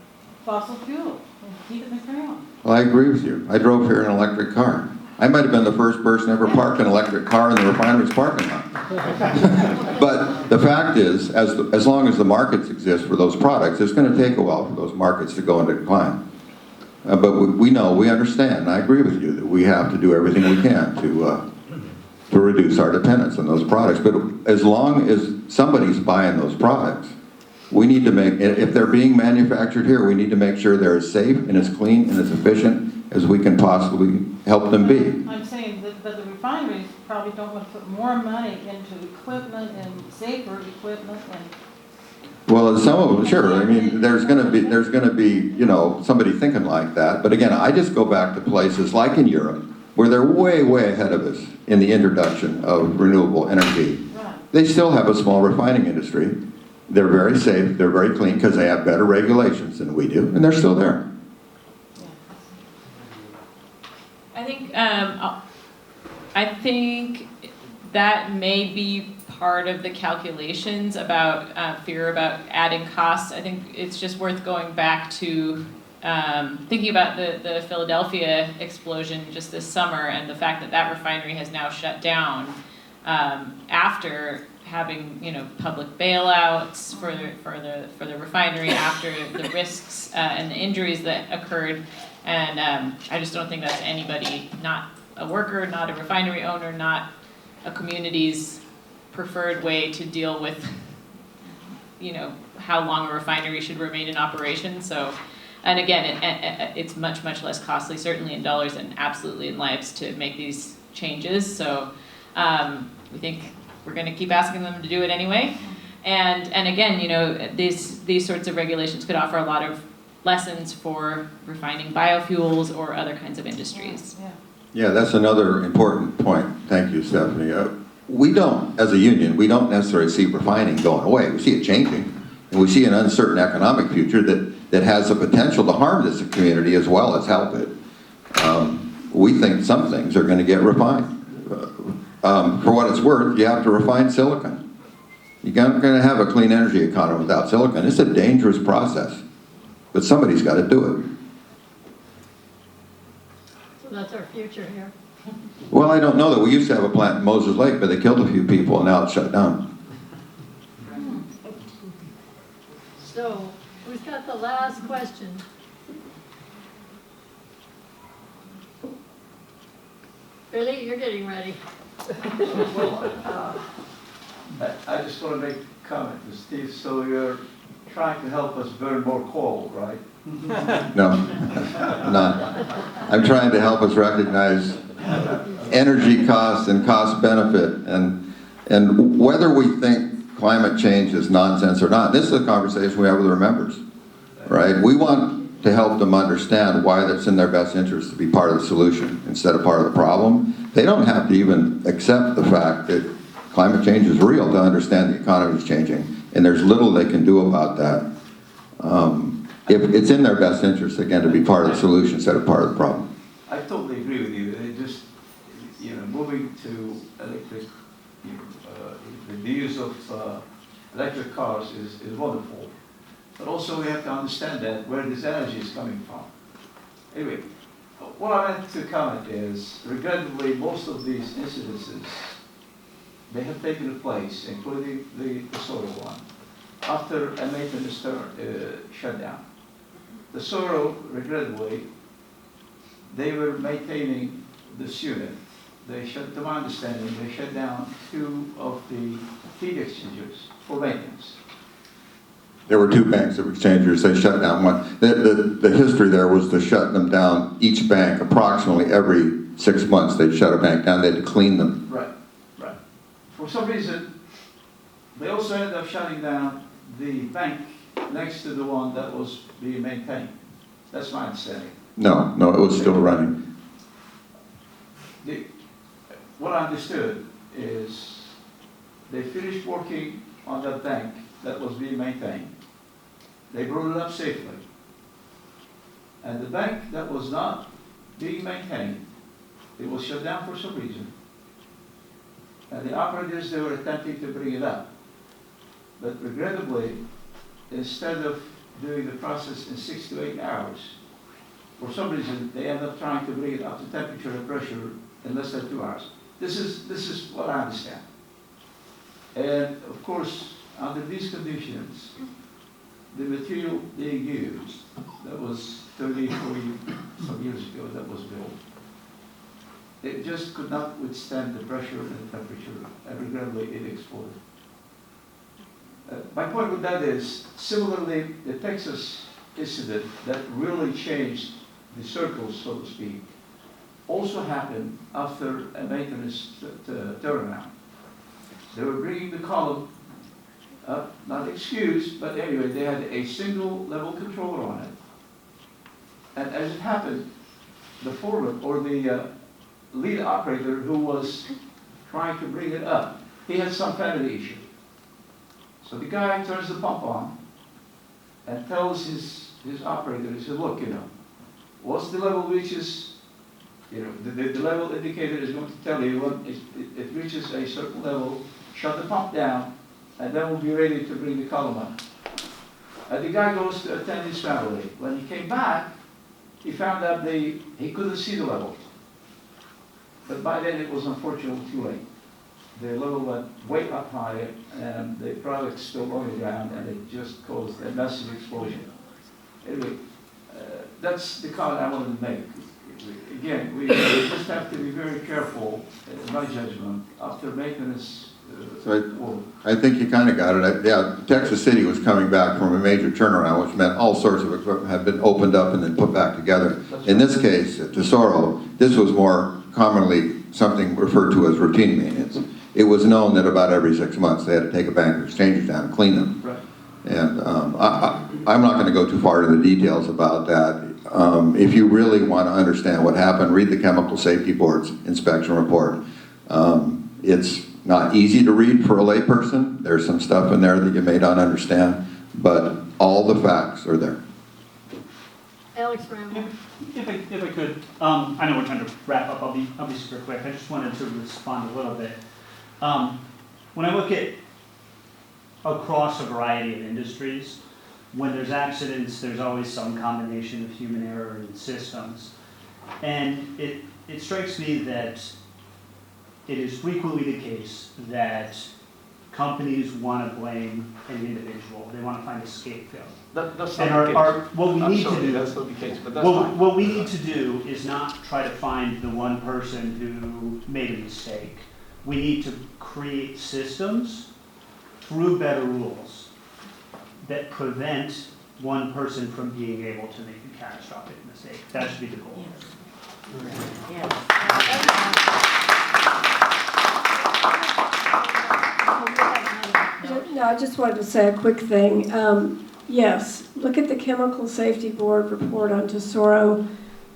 fossil fuel and keep it in the ground. Well, I agree with you. I drove here in an electric car. I might have been the first person ever parked an electric car in the refinery's parking lot. But the fact is, as long as the markets exist for those products, it's going to take a while for those markets to go into decline. But we know, we understand, and I agree with you, that we have to do everything we can to reduce our dependence on those products. But as long as somebody's buying those products, we need to make, if they're being manufactured here, we need to make sure they're as safe and as clean and as efficient as we can possibly help them be. I'm saying that the refineries probably don't want to put more money into equipment and safer equipment and. Well, some of them, sure. I mean, there's going to be, somebody thinking like that. But again, I just go back to places like in Europe, where they're way, way ahead of us in the introduction of renewable energy. Right. They still have a small refining industry. They're very safe, they're very clean, because they have better regulations than we do, and they're still there. I think that may be part of the calculations about fear about adding costs. I think it's just worth going back to thinking about the Philadelphia explosion just this summer and the fact that that refinery has now shut down after having public bailouts for the refinery after the risks and the injuries that occurred. And I just don't think that's anybody, not a worker, not a refinery owner, not a community's preferred way to deal with, how long a refinery should remain in operation. So, and again, it's much, much less costly, certainly in dollars and absolutely in lives, to make these changes. So we think we're going to keep asking them to do it anyway. And again, you know, these sorts of regulations could offer a lot of lessons for refining biofuels or other kinds of industries. Yeah. Yeah, that's another important point. Thank you, Stephanie. We don't, as a union, we don't necessarily see refining going away. We see it changing. And we see an uncertain economic future that has the potential to harm this community as well as help it. We think some things are going to get refined. For what it's worth, you have to refine silicon. You're not going to have a clean energy economy without silicon. It's a dangerous process, but somebody's got to do it. So that's our future here. Well, I don't know that. We used to have a plant in Moses Lake, but they killed a few people and now it's shut down. So, who's got the last question? Billy, you're getting ready. I just want to make a comment to Steve. So you're trying to help us burn more coal, right? No, not. I'm trying to help us recognize energy cost and cost benefit, and whether we think climate change is nonsense or not. This is a conversation we have with our members, right? We want to help them understand why that's in their best interest to be part of the solution instead of part of the problem. They don't have to even accept the fact that climate change is real to understand the economy is changing, and there's little they can do about that. If it's in their best interest, again, to be part of the solution instead of part of the problem. I totally agree with you. It just, you know, moving to electric, the use of electric cars is wonderful. But also we have to understand that where this energy is coming from. Anyway, what I meant to comment is, regrettably, most of these incidences, they have taken place, including the solar one, after a maintenance shutdown. The Soro, regrettably, they were maintaining this unit. They shut, to my understanding, they shut down 2 of the heat exchangers for maintenance. There were 2 banks of exchangers. They shut down one. The history there was to shut them down, each bank, approximately every 6 months. They'd shut a bank down. They had to clean them. Right, right. For some reason, they also ended up shutting down the bank next to the one that was being maintained. That's my understanding. No, it was still running. What I understood is they finished working on that bank that was being maintained. They brought it up safely. And the bank that was not being maintained, it was shut down for some reason. And the operators, they were attempting to bring it up. But regrettably, instead of doing the process in 6 to 8 hours, for some reason, they end up trying to bring it up to temperature and pressure in less than 2 hours. This is what I understand. And of course, under these conditions, the material being used, that was 30, 40 some years ago that was built, it just could not withstand the pressure and the temperature, and regrettably it exploded. My point with that is, similarly, the Texas incident that really changed the circles, so to speak, also happened after a maintenance turnaround. They were bringing the column up, not excused, but anyway, they had a single level controller on it. And as it happened, the foreman, or the lead operator who was trying to bring it up, he had some family issue. So the guy turns the pump on and tells his operator, he says, look, once the level reaches, the level indicator is going to tell you when it reaches a certain level, shut the pump down, and then we'll be ready to bring the column up. And the guy goes to attend his family. When he came back, he found out he couldn't see the level. But by then it was unfortunately too late. The level went way up high, and the product spilled on the ground, and it just caused a massive explosion. Anyway, that's the comment I wanted to make. Again, we just have to be very careful, in my judgment, after maintenance. So I think you kind of got it. Yeah, Texas City was coming back from a major turnaround, which meant all sorts of equipment had been opened up and then put back together. In this case, at Tesoro, this was more commonly something referred to as routine maintenance. it was known that about every 6 months they had to take a bank or exchangers down and clean them. Right. And I'm not going to go too far into the details about that. If you really want to understand what happened, read the Chemical Safety Board's inspection report. It's not easy to read for a layperson. There's some stuff in there that you may not understand, but all the facts are there. Alex Rambo. If I could, I know we're trying to wrap up, I'll be super quick. I just wanted to respond a little bit. When I look at across a variety of industries, when there's accidents, there's always some combination of human error and systems. And it strikes me that it is frequently the case that companies want to blame an individual. They want to find a scapegoat. That's And not the case. what we I'm need sorry, to do, that's not the case, but that's fine. what we need to do is not try to find the one person who made a mistake. We need to create systems through better rules that prevent one person from being able to make a catastrophic mistake. That should be the goal. No, I just wanted to say a quick thing. Yes, look at the Chemical Safety Board report on Tesoro.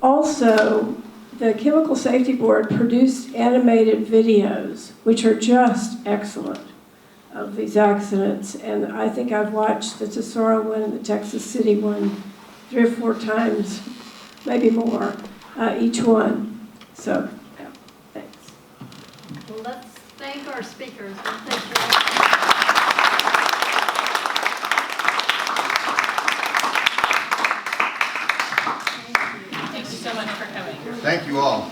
Also, the Chemical Safety Board produced animated videos, which are just excellent, of these accidents. And I think I've watched the Tesoro one and the Texas City one 3 or 4 times, maybe more, each one. So, yeah, thanks. Well, let's thank our speakers. Thank you. Thank you so much for coming. Thank you all.